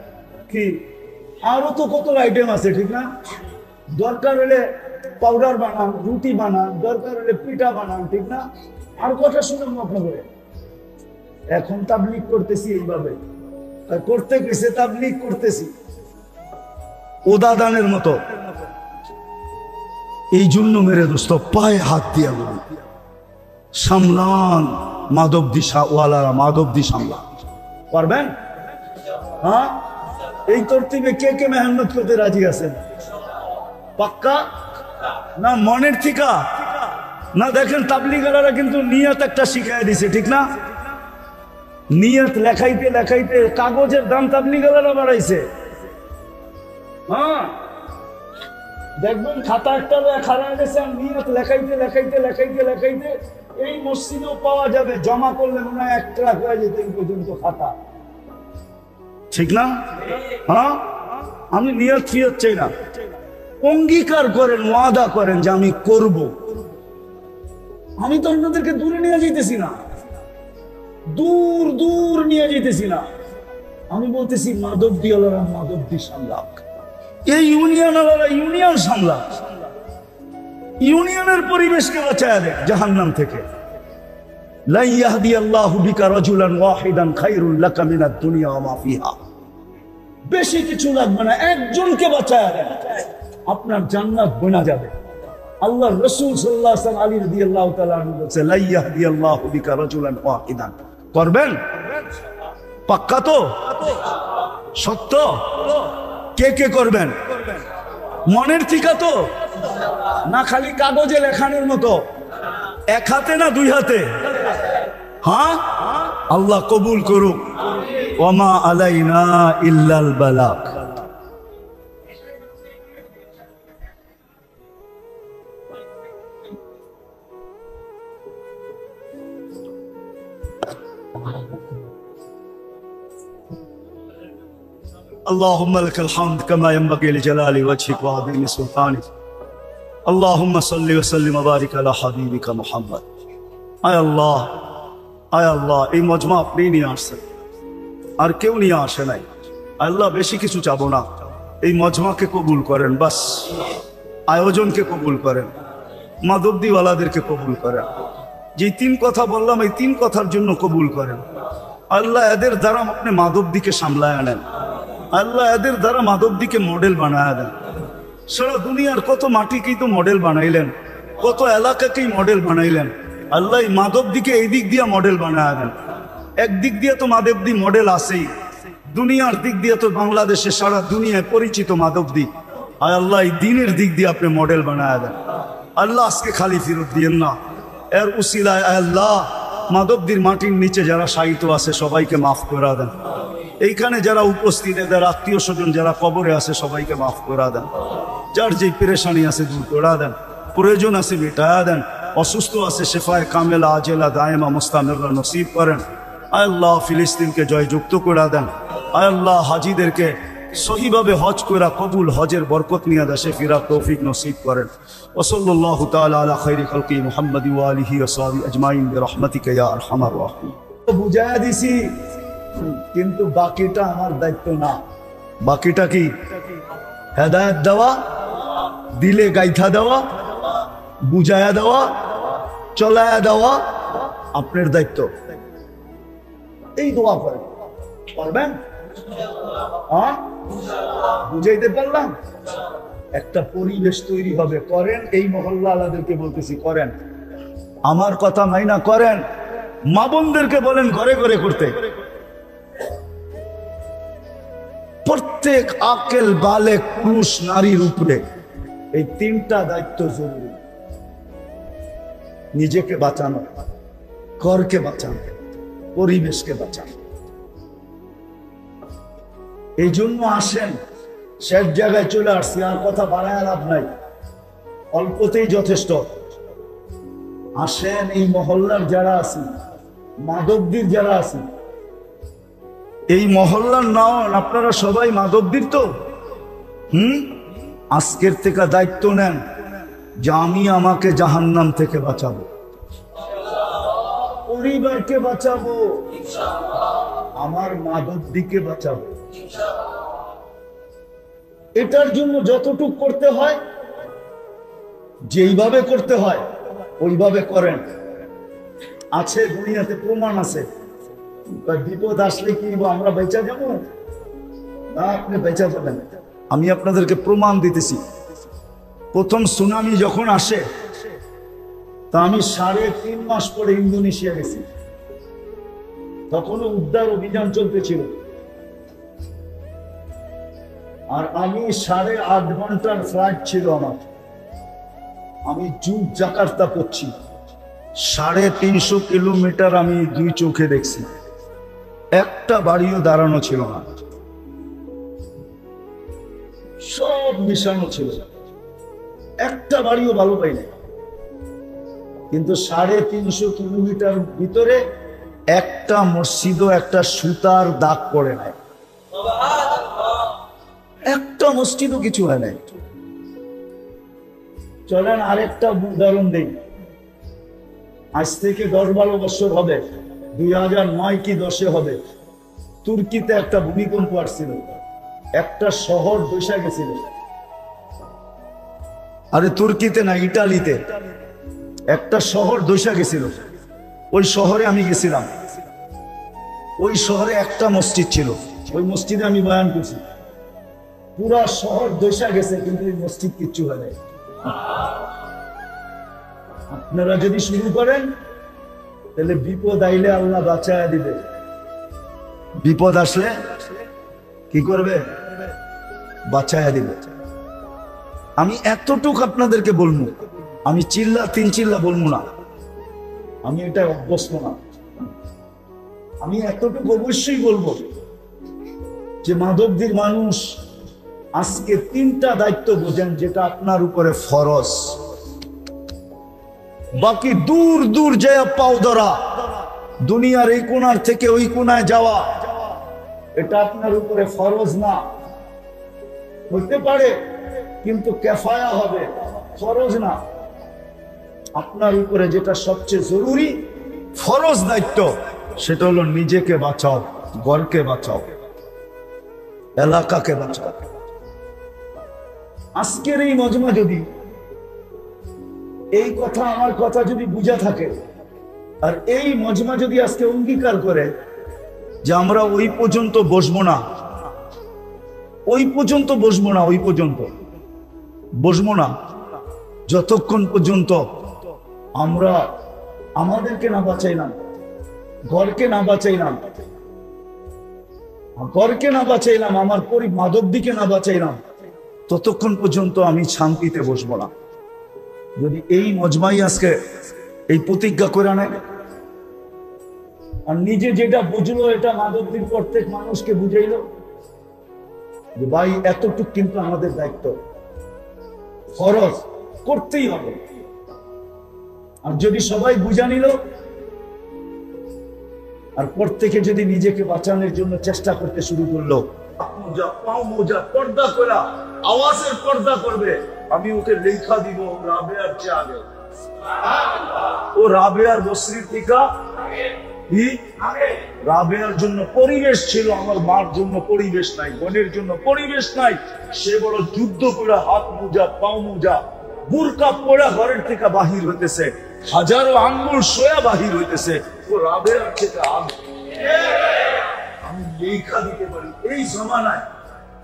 কি আরো তো কত আইটেম আছে, ঠিক না? দরকার হলে পাউডার বানান, রুটি বানান, দরকার হলে পিঠা বানান, ঠিক না? আর কথা শুনুন আপনাদের, এখন তাবলীগ করতেছি এইভাবে, করতে গেছে তাবলীগ করতেছি উদাদানের মতো। এই জন্য মেরে দোস্ত পায়ে হাত দিয়া বলি, সামলান মাধবদী ওয়ালারা, মাধবদী সামলান, পারবেন? হ্যাঁ, এই তরতিবে কে কে মেহনত করতে রাজি আছেন? পাক্কা না মনের থিকা না? দেখেন তাবলীগেরা কিন্তু নিয়ত একটা শিখাই দিছে, ঠিক না? নিয়ত লেখাইতে লেখাইতে কাগজের দাম তাবলীগেরা বাড়াইছে। হ্যাঁ, দেখবেন খাতা একটা খারাপ গেছে, আর নিয়ত লেখাইতে লেখাইতে লেখাইতে লেখাইতে এই মসজিদেও পাওয়া যাবে, জমা করলে মনে হয় 1 লাখ হয়ে যেত এই পর্যন্ত খাতা, ঠিক না? হ্যাঁ, আমি নিয়ত ফিয়ত চাই না, অঙ্গীকার করেন, ওয়াদা করেন যে আমি করব। আমি তো আপনাদেরকে দূরে নিয়ে যেতেছি না, দূর দূর নিয়ে যেতেছি না, আমি বলতেছি মাধবদী ওয়ালারা মাধবদী সামলাক, এই ইউনিয়ন ওয়ালারা ইউনিয়ন সামলাক, ইউনিয়নের পরিবেশকে বাঁচায় দেয় জাহান্নাম থেকে। লা ইয়াহদিয়াল্লাহু বিকা রাজুলান ওয়াহিদান খায়রুল লাকা মিনাদ দুনিয়া ওয়া মা ফিহা। বেশি কিছু লাগবে না, একজনকে বাঁচায় দেন, আপনার জান্নাত বনা যাবে। আল্লাহ রাসূল সাল্লাল্লাহু আলাইহি ওয়াসাল্লাম আলী রাদিয়াল্লাহু তাআলা আনহু বলেছে, লা ইয়াহদিয়াল্লাহু বিকা রাজুলান ওয়াহিদান। করবেন? পাক্কা তো? সত্য? কে কে করবেন? মনের থিকা তো না? খালি কাগজে লেখানোর মতো? 1 হাতে না 2 হাতে? হ্যাঁ, আল্লাহ কবুল করুক। ওয়ামা আলাইনা ইল্লাল বালাগ। اللهم لك الحمد كما ينبغي لجلال وجهك وعظيم سلطانك. اللهم صل وسلم وبارك على حبيبك محمد. আয় আল্লাহ, আয় আল্লাহ, এই মজমা আপনি নিয়ে আসছেন, আর কেউ নিয়ে আসে নাই। আল্লাহ বেশি কিছু চাবো না, এই মজমাকে কবুল করেন, বাস আয়োজনকে কবুল করেন, মাধবদীওয়ালাদেরকে কবুল করেন। যে 3 কথা বললাম এই 3 কথার জন্য কবুল করেন। আল্লাহ এদের দ্বারা আপনি মাধবদীকে সামলায় আনেন। আল্লাহ এদের দ্বারা মাধবদীকে মডেল বানায় দেন। সারা দুনিয়ার কত মাটিকেই তো মডেল বানাইলেন, কত এলাকাকেই মডেল বানাইলেন। আল্লাহ এই মাধবদীকে এই দিক দিয়ে মডেল বানায় দেন। একদিক দিয়ে তো মাধবদী মডেল আছেই, দুনিয়ার দিক দিয়ে তো বাংলাদেশে সারা দুনিয়ায় পরিচিত মাধবদী। আর আল্লাহ এই দিনের দিক দিয়ে আপনি মডেল বানায় দেন। আল্লাহ আজকে খালি ফিরত দিয়েন না, এর উসিলায় আল্লাহ মাধবদীর মাটির নিচে যারা শায়িত আছে সবাইকে মাফ করে দেন। এইখানে যারা উপস্থিত, এদের আত্মীয় স্বজন যারা কবরে আছে সবাইকে মাফ করে দেন। যার যে পেরেশানি আছে দূর করে দেন, প্রয়োজন আছে মিটায়া দেন, অসুস্থ আছে শেফায়ে কামেলা আজেলা দায়েমা মুস্তামিররা নসিব করেন। আল্লাহ ফিলিস্তিনকে জয়যুক্ত করে দেন। আল্লাহ হাজিদেরকে সহিভাবে হজ করা কবুল, হজের বরকত নিয়ে দেশে ফিরা তৌফিক নসিব করেন। ওয়া সাল্লাল্লাহু তাআলা আলা খাইরি খালকি মুহাম্মাদ ওয়া আলিহি ওয়া সাহবিহি আজমাইন বিরহমাতিকা ইয়া আরহামার রাহিম। বুঝায়া দিছি, কিন্তু বাকিটা আমার দায়িত্ব না। বাকিটা কি? হেদায়েত দেওয়া, দিলে গাইথা দেওয়া, বুঝায়া দেওয়া, চলায়া দেওয়া আপনার দায়িত্ব। এই দোয়া করেন, পারবেন? হ্যাঁ, বুঝাইতে পারলাম? একটা পরিবেশ তৈরি হবে, করেন। এই মহল্লা আলাদেরকে বলতেছি করেন, আমার কথা মাইনা করেন। মা বোনদেরকে বলেন ঘরে ঘরে করতে। প্রত্যেক আকেল বালেক পুরুষ নারীর উপরে এই 3টা দায়িত্ব জরুরি। নিজেকে বাঁচানো, ঘরকে বাঁচানো, পরিবেশকে বাঁচানো। এই জন্য আসেন, শেষ জায়গায় চলে আসছি, আর কথা বাড়ায় লাভ নাই, অল্পতেই যথেষ্ট। আসেন, এই মহল্লার যারা আছি, মাধবদীর যারা আছি, এই মহল্লার নন, আপনারা সবাই মাধবদীর তো। আজকের থেকে দায়িত্ব নেন যে আমি আমাকে জাহান্নাম থেকে বাঁচাবো, পরিবারকে বাঁচাবো, আমার মাধবদীকে বাঁচাবো। এটার জন্য যতটুক করতে হয়, যেইভাবে করতে হয় ওইভাবে করেন। আছে দুনিয়াতে প্রমাণ আছে। বিপদ আসলে কি আমরা বেঁচে যাব না? আপনি বেঁচে যাবেন। আমি আপনাদেরকে প্রমাণ দিতেছি। প্রথম সুনামি যখন আসে, তা আমি 3.5 মাস পরে ইন্দোনেশিয়া গেছি। তখনও উদ্ধার অভিযান চলতেছিল, আর আমি 8.5 ঘন্টার ফ্লাইট ছিল আমার। আমি জাকার্তা পড়ছি, 350 কিলোমিটার আমি 2 চোখে দেখছি। একটা বাড়িও দাঁড়ানো ছিল না, সব মিশানো ছিল, একটা বাড়িও ভালো পাই না। কিন্তু 350 কিলোমিটার ভিতরে একটা মসজিদও একটা সুতার দাগ পড়ে নাই, একটা মসজিদও কিছু হয় নাই। চলেন আরেকটা উদাহরণ দেই। আজ থেকে 10-12 বছর হবে, 2009 কি 10 হবে, তুর্কিতে একটা ভূমিকম্প আসছিল, একটা শহর ধসে গেছিল। আরে তুর্কিতে না, ইটালিতে একটা শহর ধসে গেছিল। ওই শহরে আমি গেছিলাম। ওই শহরে একটা মসজিদ ছিল, ওই মসজিদে আমি বয়ান করছি। পুরা শহর ধসে গেছে, কিন্তু ওই মসজিদ কিচ্ছু হয় নাই। আপনারা যদি শুরু করেন, তাহলে বিপদ আইলে আল্লাহ বাঁচায় দিবে। বিপদ আসলে কি করবে? বাঁচায় দিবে। আমি এতটুকু আপনাদেরকে বলবো, আমি 3 চিল্লা বলবো না, আমি এটা অভ্যস্ত না। আমি এতটুকু অবশ্যই বলবো যে মাধবদীর মানুষ আজকে 3টা দায়িত্ব বোঝেন, যেটা আপনার উপরে ফরজ। বাকি দূর দূর যায় পাও ধরা, দুনিয়ার এই কোণার থেকে ওই কোণায় যাওয়া, এটা আপনার উপরে ফরজ না। হতে পারে, কিন্তু কেফায়া হবে, ফরজ না। আপনার উপরে যেটা সবচেয়ে জরুরি ফরজ দায়িত্ব, সেটা হলো নিজেকে বাঁচাও, ঘরকে বাঁচাও, এলাকাকে বাঁচাও। আজকের এই মজমা যদি এই কথা, আমার কথা যদি বুঝা থাকে, আর এই মজমা যদি আজকে অঙ্গীকার করে যে আমরা ওই পর্যন্ত বসবো না, ওই পর্যন্ত বসবো না, ওই পর্যন্ত বসবো না যতক্ষণ পর্যন্ত আমরা আমাদেরকে না বাঁচাইলাম, ঘরকে না বাঁচাইলাম, ঘরকে না বাঁচাইলাম, আমার মাধবদীকে না বাঁচাইলাম, ততক্ষণ পর্যন্ত আমি শান্তিতে বসবো না। যদি এই মজমাই আজকে এই প্রতিজ্ঞা করে নেয়, আর নিজে যেটা বুঝলো এটা মাধবদীর প্রত্যেক মানুষকে বুঝাইলো যে ভাই এতটুকু কিন্তু আমাদের দায়িত্ব, ফরজ করতেই হবে। আর যদি সবাই বুঝা নিল, আর প্রত্যেকে যদি নিজেকে বাঁচানোর জন্য চেষ্টা করতে শুরু করলো, পর্দা করা আওয়াজের পর্দা করবে, আমি ওকে লেখা দিব রাবেয়ার চেয়ে আগে। ও রাবেয়ার বসরির টিকা রাবেয়ার জন্য পরিবেশ ছিল, আমার মার জন্য পরিবেশ নাই, বোনের জন্য পরিবেশ নাই। সে বড় যুদ্ধ করে হাত মোজা, পাও মোজা, বুরকা পড়া ঘরের থেকে বাহির হইতেছে, হাজারো আঙ্গুল সোয়া বাহির হইতেছে। ও রাবেয়ার চেয়ে আগে আমি লেখা দিতে পারি। এই জমানায়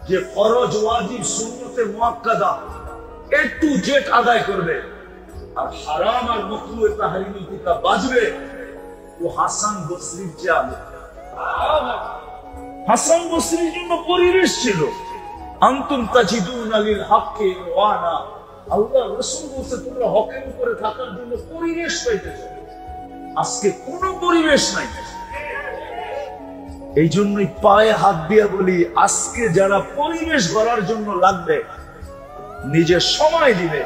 যে ফরজ, ওয়াজিব, সুন্নতে মুআক্কাদা A to Z আদায় করবে, আর হারাম আর মাকরুহ তাহরিমি কিতাব বাজবে, ও হাসান বসরির চেয়ে আগে। হাসান বসরির জন্য পরিবেশ ছিল, আনতুম তাজিদুনা লিল হাক্কি ওয়ানা আল্লাহ রাসূল বলছে তোমরা হকের উপরে থাকার জন্য পরিবেশ পাইতেছো, আজকে কোনো পরিবেশ নাই। এই জন্যই পায়ে হাত দিয়ে বলি, আজকে যারা পরিবেশ গড়ার জন্য লাগবে, নিজের সময় দিবে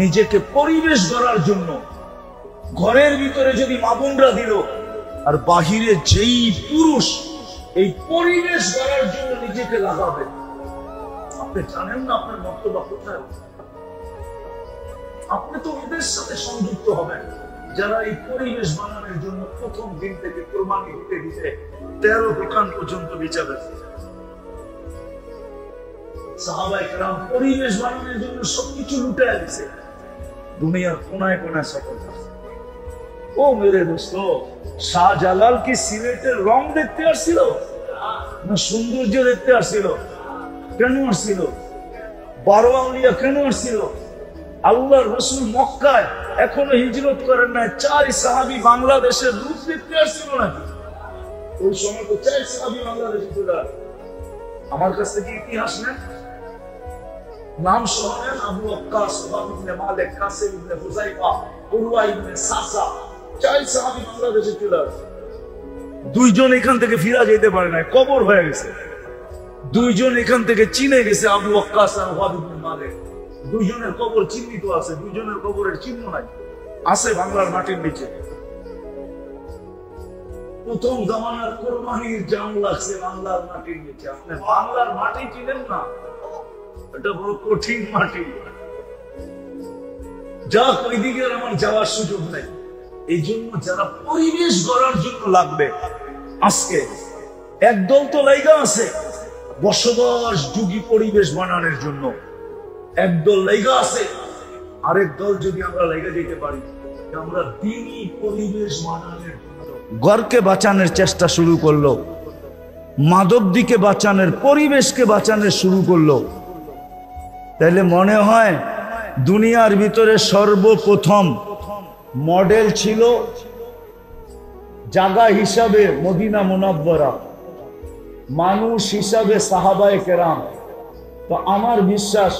নিজেকে পরিবেশ গড়ার জন্য। ঘরের ভিতরে যদি মা বোনরা দিল, আর বাহিরে যেই পুরুষ এই পরিবেশ গড়ার জন্য নিজেকে লাগাবে, আপনি জানেন না আপনার বক্তব্য কোথায়। আপনি তো ওদের সাথে সংযুক্ত হবেন যারা এই পরিবেশ বানানোর জন্য প্রথম দিন থেকে কোরবানি দিতে দিতে 13 দোকান পর্যন্ত বেচাবেন। সাহাবায়ে কেরাম পরিবেশ বানানোর জন্য সবকিছু লুটায় দিয়েছে, দুনিয়ার কোনায় কোনায় সফর করছে। ও মেরে দোস্ত, শাহজালাল কি সিলেটের রং দেখতে আসছিল না সৌন্দর্য দেখতে আসছিল? কেন আসছিল? 12 আউলিয়া কেন আসছিল? আল্লাহর রাসূল মক্কায় এখনো হিজরত করেন নাই, 4 সাহাবী বাংলাদেশের রূপ দেখতে আসছিল নাকি? ওই সময় তো 4 সাহাবী বাংলাদেশে ছিল। আমার কাছ থেকে ইতিহাস নেন, নাম শোনেন, আবু ওয়াক্কাস, সুবাব ইবনে মালিক, কাসিম ইবনে হুযাইফা, উরওয়া ইবনে সাসা, 4 সাহাবী বাংলাদেশে ছিল। 2 জন এখান থেকে ফিরা যেতে পারে না, কবর হয়ে গেছে। 2 জন এখান থেকে চিনে গেছে, আবু ওয়াক্কাস আর সুবাব ইবনে মালিক। 2 জনের কবর চিহ্নিত আছে, 2 জনের কবরের চিহ্ন নাই, আছে বাংলার মাটির নিচে। প্রথম জামানার কোরবানির জাম লাগছে বাংলার মাটির নিচে। আপনি বাংলার মাটি চিনেন না, এটা বড় কঠিন মাটি। যা ওই দিকে আমার যাওয়ার সুযোগ নেই। এই জন্য যারা পরিবেশ গড়ার জন্য লাগবে, আজকে একদল তো লাইগা আছে বসবাস যুগী পরিবেশ বানানোর জন্য, একদল লাইগা আছে। আরেক দল যদি আমরা লাইগা যেতে পারি, আমরা দিনই পরিবেশ বানানোর ঘরকে বাঁচানোর চেষ্টা শুরু করলো, মাদক দিকে বাঁচানোর, পরিবেশকে বাঁচানোর শুরু করলো, তাহলে মনে হয় দুনিয়ার ভিতরে সর্বপ্রথম মডেল ছিল জায়গা হিসাবে মদিনা মুনাব্বরা, মানুষ হিসাবে সাহাবায়ে কেরাম। তো আমার বিশ্বাস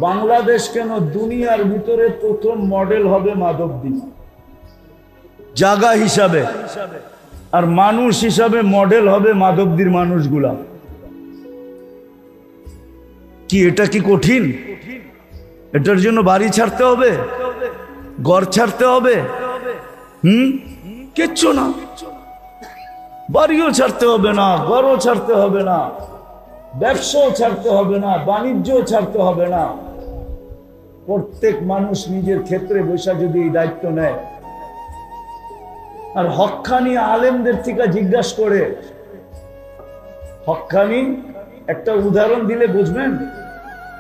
বাংলাদেশ কেন দুনিয়ার ভিতরে প্রথম মডেল হবে মাধবদী, জায়গা হিসাবে, আর মানুষ হিসাবে মডেল হবে মাধবদীর মানুষগুলা। কি এটা কি কঠিন? এটার জন্য বাড়ি ছাড়তে হবে, ঘর ছাড়তে হবে? কিচ্ছু না, বাড়িও ছাড়তে হবে না, ঘরও ছাড়তে হবে না, ব্যবসাও ছাড়তে হবে না, বাণিজ্যও ছাড়তে হবে না। প্রত্যেক মানুষ নিজের ক্ষেত্রে বসে যদি এই দায়িত্ব নেয়, আর হক্কানি আলেমদের থেকে জিজ্ঞাসা করে, হক্কানি একটা উদাহরণ দিলে বুঝবেন।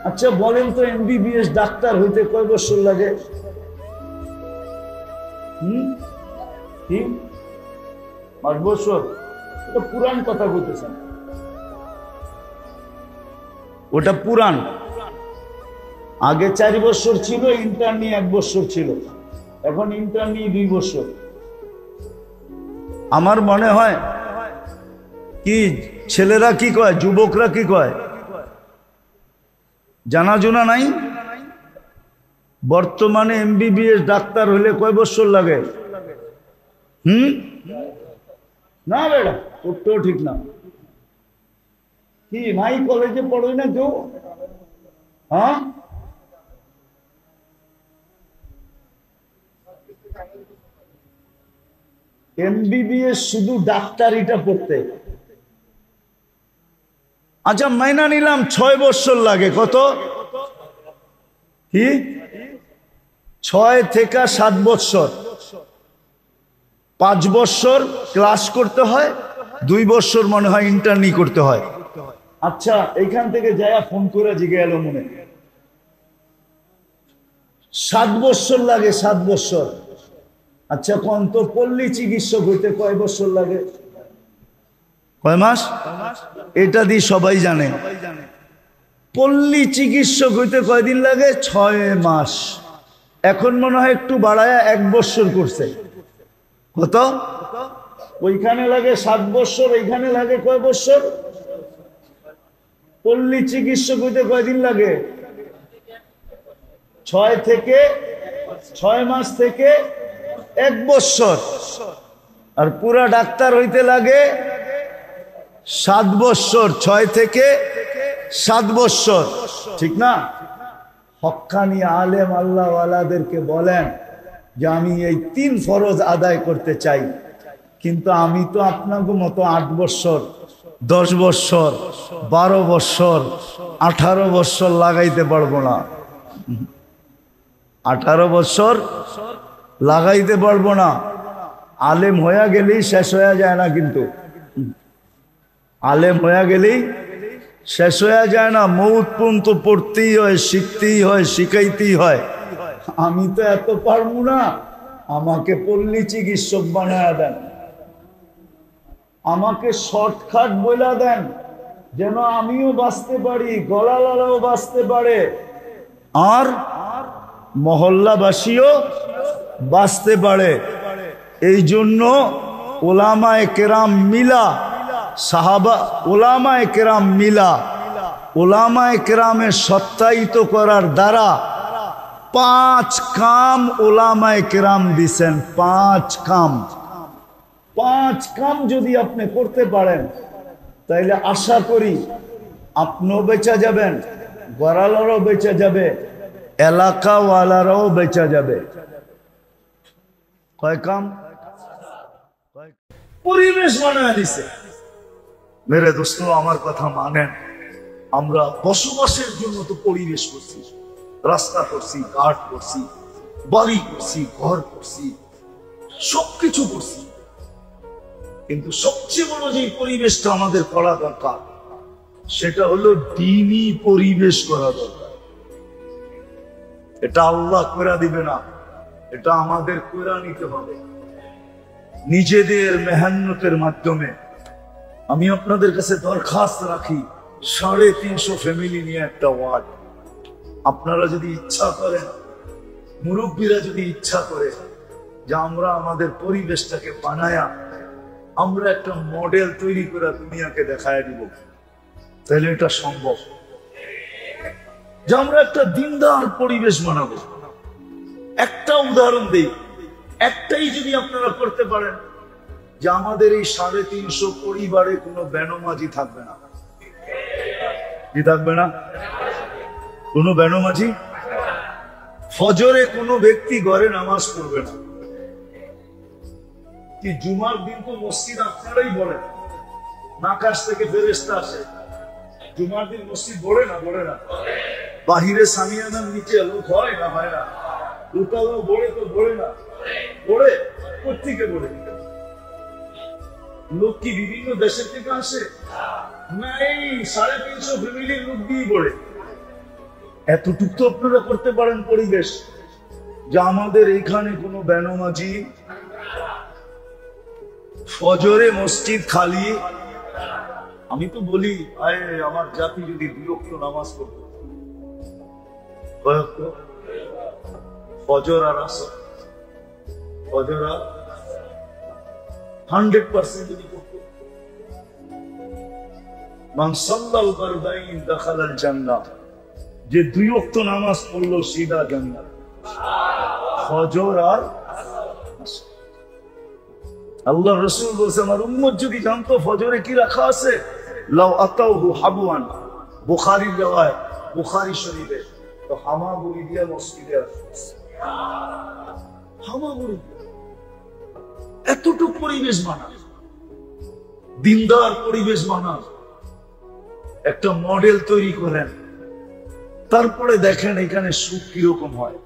আচ্ছা বলেন তো, এমবিবিএস ডাক্তার হইতে কয় বছর লাগে? 5 বছর। ওটা পুরান কথা বলতেছেন, ওটা পুরান। আগে 4 বছর ছিল, ইন্টার্নি 1 বছর ছিল, এখন ইন্টার্নি 2 বছর। আমার মনে হয় কি ছেলেরা কি কয়, যুবকরা কি কয় জানাজোনা নাই। বর্তমানে এমবিবিএস ডাক্তার হলে কয় বছর লাগে? না বেটা, করতেও ঠিক না। কি ভাই কলেজে পড়োই না কেউ? হ্যাঁ, এমবিবিএস শুধু ডাক্তারিটা পড়তে। আচ্ছা মাইনা নিলাম 6 বছর লাগে। কত? কি 6 থেকে 7 বছর। 5 বছর ক্লাস করতে হয়, 2 বছর মনে হয় ইন্টার্নি করতে হয়। আচ্ছা এইখান থেকে যায়া ফোন করে জিগে এলো মনে 7 বছর লাগে। 7 বছর। আচ্ছা কোন তো পল্লী চিকিৎসক হইতে কয় বছর লাগে? কয় মাস? এটা দিয়ে সবাই জানে। পল্লী চিকিৎসক হইতে কয়দিন লাগে? 6 মাস। এখন মনে হয় একটু বাড়ায়া 1 বছর করছে। কত? ওইখানে লাগে 7 বছর, এইখানে লাগে কয় বছর? পল্লী চিকিৎসক হইতে কয়দিন লাগে? ছয় মাস থেকে 1 বৎসর, আর পুরা ডাক্তার হইতে লাগে 7 বৎসর, 6 থেকে 7 বৎসর, ঠিক না? হক্কানি আলেম আল্লাহওয়ালাদেরকে বলেন যে আমি এই 3 ফরজ আদায় করতে চাই, কিন্তু আমি তো আপনাকে মতো 8 বৎসর, 10 বৎসর, 12 বৎসর, 18 বৎসর লাগাইতে পারবো না। 18 বৎসর লাগাইতে পারবো না। আলেম হয়ে গেলেই শেষ হয়ে যায় না, কিন্তু আলেম হয়ে গেলেই শেষ হয়ে যায় না। মৌত পর্যন্ত পড়তেই হয়, শিখতেই হয়, শিখাইতেই হয়। আমি তো এত পারবো না, আমাকে পল্লী চিকিৎসক বানায় দেন, আমাকে শর্টকাট বইলা দেন, যেন আমিও বাঁচতে পারি, গলালারাও বাঁচতে পারে, আর মহল্লাবাসীও বাঁচতে পারে। এই জন্য ওলামায়ে কেরাম মিলা, সাহাবা ওলামায়ে কেরাম মিলা, ওলামায়ে কেরামের সত্যায়িত করার দ্বারা 5 কাম ওলামায়ে কেরাম দিছেন। 5 কাম যদি আপনি করতে পারেন, তাইলে আশা করি আপনিও বেঁচে যাবেন, গড়ালারও বেঁচে যাবে, এলাকাওয়ালারাও বেঁচে যাবে। কয় কাম? পরিবেশ বানায় দিছে। মেরে দোস্ত, আমার কথা মানেন, আমরা বসবাসের জন্য তো পরিবেশ করছি, রাস্তা করছি, ঘাট করছি, বাড়ি করছি, ঘর করছি, সবকিছু করছি, কিন্তু সবচেয়ে বড় যে পরিবেশটা আমাদের করা দরকার, সেটা হলো দ্বীনি পরিবেশ করা দরকার। এটা আল্লাহ করে দিবে না, এটা আমাদের করে নিতে হবে নিজেদের মেহনতের মাধ্যমে। আমি আপনাদের কাছে দরখাস্ত রাখি, 350 ফ্যামিলি নিয়ে একটা ওয়ার্ড। আপনারা যদি ইচ্ছা করেন, মুরব্বীরা যদি ইচ্ছা করে যে আমরা আমাদের পরিবেশটাকে বানায়া আমরা একটা মডেল তৈরি করে দুনিয়াকে দেখায় দিব, তাহলে এটা সম্ভব যে আমরা একটা দিনদার পরিবেশ বানাবো। একটা উদাহরণ দেই, একটাই যদি আপনারা করতে পারেন, যে আমাদের এই 350 পরিবারে কোনো বেনমাজি থাকবে না। কি থাকবে না? কোনো বেনমাজি। ফজরে কোনো ব্যক্তি ঘরে নামাজ পড়বে না। কি জুমার দিন তো মসজিদ আপনারাই বলেন, আকাশ থেকে ফেরেশতা আসে, জুমার দিন মসজিদ বলে না? বলে না? বাহিরে সামিয়ানার নিচে লোক হয় না? হয় না? লোকালো বলে তো বলে না? বলে। কোথেকে বলে? লোক কি বিভিন্ন দেশের থেকে আসে? না, এই 350 ফ্যামিলির লোক দিয়ে বলে। এতটুকু তো আপনারা করতে পারেন পরিবেশ, যে আমাদের এইখানে কোনো বেনমাজি, ফজরে মসজিদ খালি। আমি তো বলি, আমার জাতি যদি 2 ওয়াক্ত নামাজ পড়তো, ফজর আর আসর, ফজর আর 100% যদি পড়তো, মান সাল্লাল ফারদাইন দাখালাল জান্নাহ, যে 2 ওয়াক্ত নামাজ পড়লো সিধা জান্নাত। ফজর আর আসর। আল্লাহ রাসূল বলেছেন, আমার উম্মত যদি জানতো ফজরে কি রাখা আছে, লাউ আতাউহু হাবওয়ান, বুখারীর riwayat, বুখারী শরীফে, তো হামাগুড়ি দিয়ে মসজিদে আসে। হামাগুড়ি। এতটুকু পরিবেশ বানা, দিনদার পরিবেশ বানা, একটা মডেল তৈরি করেন, তারপরে দেখেন এখানে সুখ কিরকম হয়।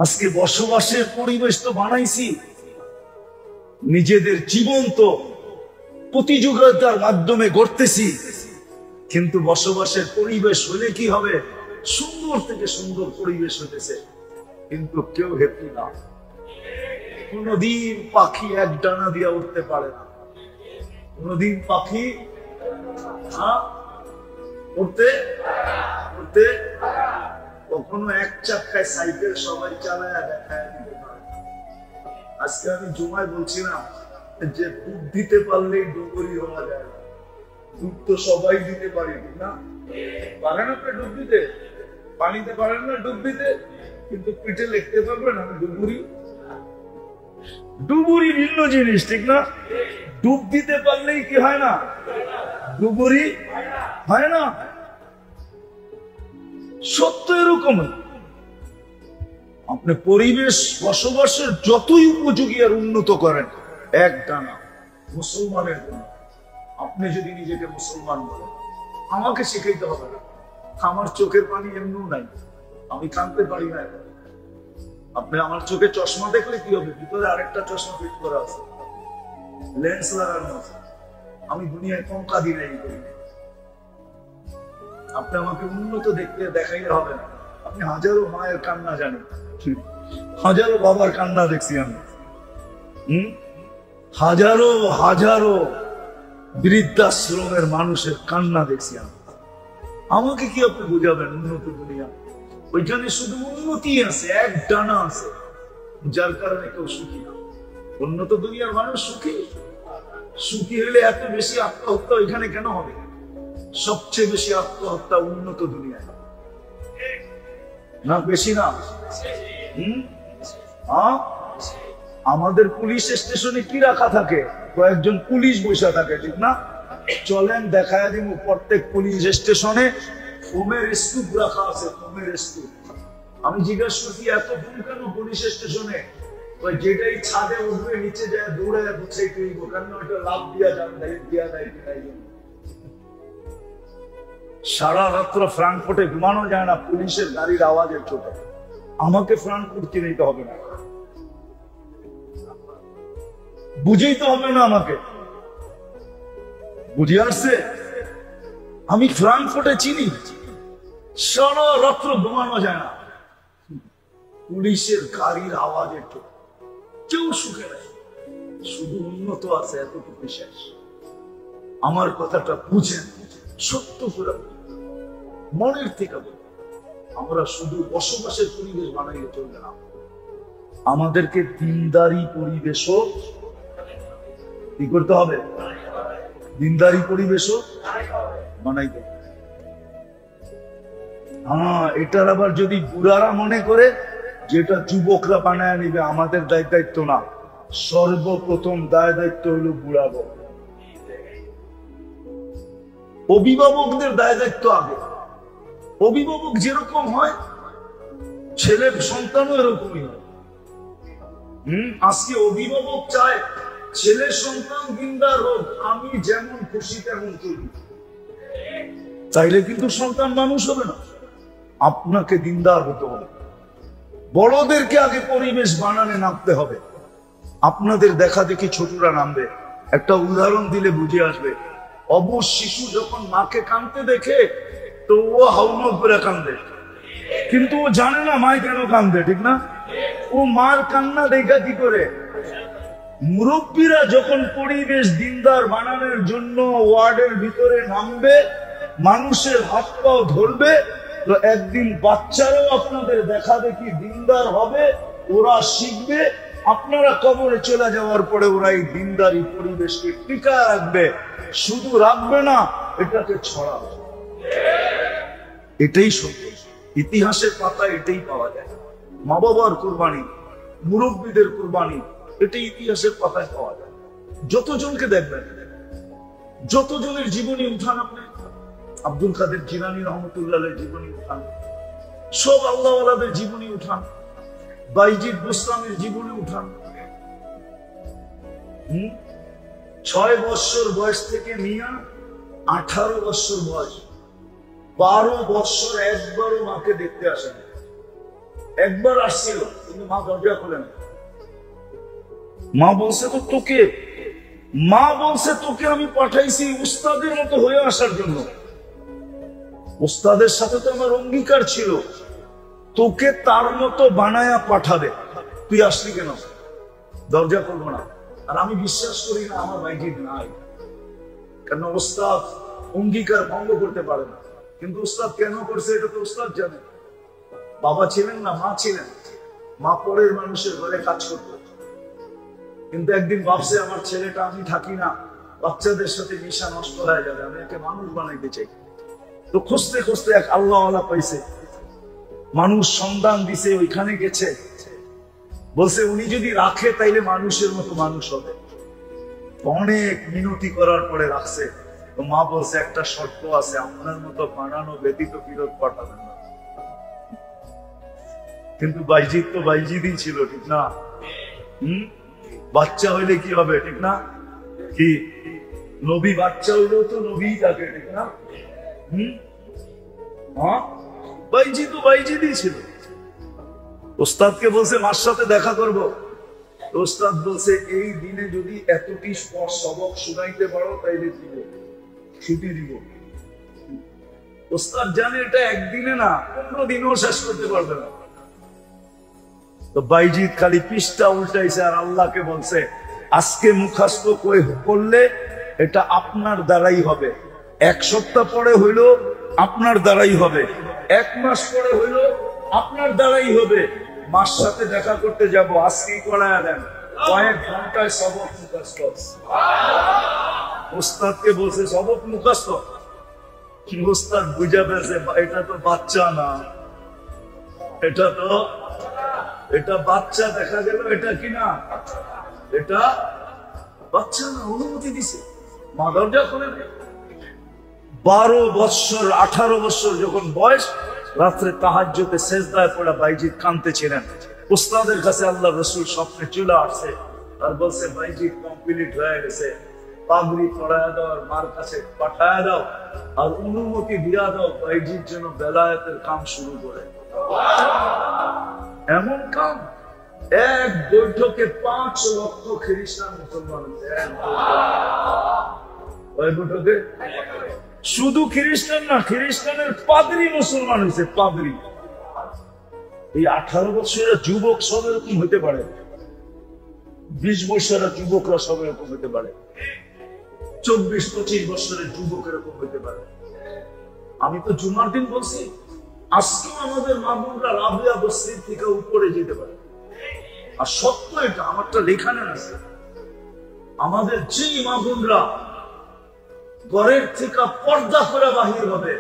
আজকে বসবাসের পরিবেশ তো বানাইছি, নিজেদের জীবন তো প্রতিযোগিতার মাধ্যমে গড়তেছি, কিন্তু বসবাসের পরিবেশ হলে কি হবে? সুন্দর থেকে সুন্দর পরিবেশ হতেছে, কিন্তু কেউ হ্যাপি না। কোনদিন পাখি এক ডানা দিয়া উঠতে পারে না, কোনদিন পাখি উঠতে উঠতে কখনো এক চাকায় সাইকেল সবাই চালায় দেখায় দিতে পারে। আজকে আমি জুমায় বলছিলাম যে দুধ দিতে পারলেই ডুবুরি হওয়া যায় না। দুধ তো সবাই দিতে পারি না, পারেন আপনি দুধ দিতে? পানিতে পারেন না ডুব দিতে, কিন্তু পিঠে লিখতে পারবেন আমি ডুবুরি। ডুবুরি ভিন্ন জিনিস, ঠিক না? ডুব দিতে পারলেই কি হয় না? ডুবুরি হয় না। সত্য এরকম। আপনি পরিবেশ বসবাসের যতই উপযোগী আর উন্নত করেন, এক ডানা মুসলমানের জন্য। আপনি যদি নিজেকে মুসলমান বলেন, আমাকে শিখাইতে হবে না। আমার চোখের পানি এমনিও নাই, আমি কাঁদতে পারি না। আপনি আমার চোখে চশমা দেখলে কি হবে? ভিতরে আরেকটা চশমা ফিট করা আছে, লেন্স লাগানো আছে। আমি দুনিয়ায় কম কাঁদি নাই। আপনি আমাকে উন্নত দেখতে দেখাইলে হবে না। আপনি হাজারো মায়ের কান্না জানেন, হাজারো বাবার কান্না দেখছি আমি, হাজারো হাজারো বৃদ্ধাশ্রমের মানুষের কান্না দেখছি আমি। আমাকে কি আপনি বুঝাবেন উন্নত দুনিয়া? ওইখানে শুধু উন্নতি আছে, এক ডানা আছে, যার কারণে কেউ সুখী না। উন্নত দুনিয়ার মানুষ সুখী। সুখী হলে এত বেশি আত্মহত্যা ওইখানে কেন হবে? সবচেয়ে বেশি আত্মহত্যা উন্নত দুনিয়ায়, না বেশি না? আমাদের পুলিশ স্টেশনে কি রাখা থাকে? কয়েকজন পুলিশ বসে থাকে, ঠিক না? চলেন দেখায় দিব, প্রত্যেক পুলিশ স্টেশনে ফোমের স্তূপ রাখা আছে, ফোমের স্তূপ। আমি জিজ্ঞাসা করছি এত ফোম কেন পুলিশ স্টেশনে? যেটাই ছাদে উঠবে নিচে যায় দৌড়ে বুঝে তুইব, কেন ওটা লাভ দিয়া যান দিয়া দেয়। সারা রাত্র ফ্রাঙ্কফুর্টে ঘুমানো যায় না পুলিশের গাড়ির আওয়াজের চোটে। আমাকে ফ্রাঙ্কফুর্ট কিনে নিতে হবে না, বুঝেই তো হবে না আমাকে, বুঝে আসছে? আমি ফ্রাঙ্কফুর্টে চিনি, সারা রাত্র ঘুমানো যায় না পুলিশের গাড়ির আওয়াজের চোটে। কেউ সুখে নেই, শুধু উন্নত আছে এতটুকু শেষ। আমার কথাটা বুঝেন, সত্য করে মনের থেকে। আমরা শুধু বসবাসের পরিবেশ বানাইলে চলবে না, আমাদেরকে দিনদারি পরিবেশও কি করতে হবে? দিনদারি পরিবেশও বানাইতে হবে। হ্যাঁ, এটার আবার যদি বুড়ারা মনে করে যেটা যুবকরা বানায় নিবে, আমাদের দায়িত্ব না। সর্বপ্রথম দায়িত্ব হলো বুড়াবো, অভিভাবকদের দায়িত্ব আগে। অভিভাবক যেরকম হয়, ছেলের সন্তানও এরকমই হয়। আজকে অভিভাবক চায় ছেলের সন্তান দিনদার হোক, আমি যেমন খুশি তেমন করি, চাইলে কিন্তু সন্তান মানুষ হবে না। আপনাকে দিনদার হতে হবে। বড়দেরকে আগে পরিবেশ বানানে নামতে হবে। আপনাদের দেখা দেখি ছোটরা নামবে। একটা উদাহরণ দিলে বুঝে আসবে। অবশ শিশু যখন মাকে কাঁদতে দেখে তো ও হাউমাউ করে কান্দে, কিন্তু ও জানে না মায় কেন কান্দে, ঠিক না? ও মার কান্না দেখা কি করে? মুরব্বীরা যখন পরিবেশ দিনদার বানানোর জন্য ওয়ার্ডের ভিতরে নামবে, মানুষের হাত পাও ধরবে, তো একদিন বাচ্চারাও আপনাদের দেখা দেখি দিনদার হবে, ওরা শিখবে। আপনারা কবরে চলে যাওয়ার পরে ওরা এই দিনদারি পরিবেশকে টিকা রাখবে। শুধু রাখবে না, এটাকে ছড়াবে। এটাই সত্য। ইতিহাসের পাতা এটাই পাওয়া যায়। মা বাবার কুরবানি, মুরব্বীদের কুরবানি, এটাই ইতিহাসের পাতায় পাওয়া যায়। যতজনকে দেখবেন, যতজনের জীবনী উঠান আপনি, আব্দুল কাদের জিলানী রহমতুল্লাহের জীবনী উঠান, সব আল্লাহওয়ালাদের জীবনী উঠান, বাইজিদ বুস্তামির জীবনী উঠান। 6 বছর বয়স থেকে নিয়ে 18 বছর বয়স, 12 বছর একবারও মাকে দেখতে আসেন। একবার আসছিল, কিন্তু মা দরজা খোলেন। মা বলছে তো তোকে, মা বলছে তোকে আমি পাঠাইছি উস্তাদের মতো হয়ে আসার জন্য। উস্তাদের সাথে তো আমার অঙ্গীকার ছিল, তোকে তার মতো বানায়া পাঠাবে। তুই আসলি কেন? দরজা করবো না। আর আমি বিশ্বাস করি না আমার বাইজিদ নাই, কারণ উস্তাদ অঙ্গীকার ভঙ্গ করতে পারে না। কিন্তু উস্তাদ কেন করছে এটা তো উস্তাদ জানে। বাবা ছিলেন না, মা ছিলেন। মা পরের মানুষের ঘরে কাজ করত, কিন্তু একদিন ভাবছে আমার ছেলেটা, আমি থাকি না, বাচ্চাদের সাথে মিশা নষ্ট হয়ে যাবে, আমি একে মানুষ বানাইতে চাই। তো খুঁজতে খুঁজতে এক আল্লাহওয়ালা পাইছে। মানুষ সন্ধান দিছে, ওইখানে গেছে, বলছে উনি যদি রাখে তাইলে মানুষের মতো মানুষ হবে। অনেক মিনতি করার পরে রাখছে। তো মা বলছে একটা শর্ত আছে, আপনার মতো বানানো ব্যতীত ফিরত পাঠাবেন না। কিন্তু বাইজিৎ তো বাইজিৎই ছিল, ঠিক না? বাচ্চা হইলে কি হবে, ঠিক না? কি নবী বাচ্চা হইলেও তো নবী থাকে, ঠিক না? বাইজি তো বাইজিৎই ছিল। ওস্তাদকে বলছে মার সাথে দেখা করব। ওস্তাদ বলছে এই দিনে যদি এতটি সবক শুনাইতে পারো তাইলে দিব, ছুটি দিব। ওস্তাদ জানে এটা একদিনে না, 15 দিনও শেষ করতে পারবে না। তো বাইজিৎ খালি পৃষ্ঠা উল্টাইছে আর আল্লাহকে বলছে আজকে মুখস্থ করলে এটা আপনার দ্বারাই হবে, 1 সপ্তাহ পরে হইলো আপনার দ্বারাই হবে, 1 মাস পরে হইলো আপনার দ্বারাই হবে। মার সাথে দেখা করতে যাব, আজকেই করায়া দেন, কয়েক ঘন্টায় সবক মুখস্থ। ওস্তাদকে বলছে সবক মুখস্থ। ওস্তাদ বুঝা পেয়েছে এটা তো বাচ্চা না, এটা বাচ্চা। দেখা গেল এটা কি না, এটা বাচ্চা না, অনুমতি দিছে। মা দরজা খুলে 12 বৎসর 18 বৎসর যখন বয়স, রাত্রে তাহাজ্জুদে সেজদায় পড়া বাইজিৎ কাঁদতেছিলেন। উস্তাদের কাছে আল্লাহ রাসূল স্বপ্নে চলে আসছে আর বলছে বাইজিৎ কমপ্লিট হয়ে গেছে, পাগড়ি পরায়া দাও আর মার কাছে পাঠায়া দাও আর অনুমতি দিয়া দাও বাইজিৎ যেন বেলায়েতের কাম শুরু করে। এমন কাম, এক বৈঠকে 5 লক্ষ খ্রিস্টান মুসলমান হয়েছে। বৈঠকে শুধু খ্রিস্টান না, খ্রিস্টানের পাদ্রী মুসলমান হয়েছে, পাদ্রী। এই 18 বছরের যুবক সব এরকম হতে পারে, 20 বছরের যুবকরা সব এরকম হতে পারে, 24-25 বছরের যুবক এরকম হতে পারে। আমি তো জুমার দিন বলছি আজকে আমাদের মা বোনরা রাবিয়া বস্তির থেকে উপরে যেতে পারে। আর সত্য এটা, আমারটা লেখানো আছে, আমাদের যেই মা বোনরা ঘরের থেকে পর্দা করে বাহির হবে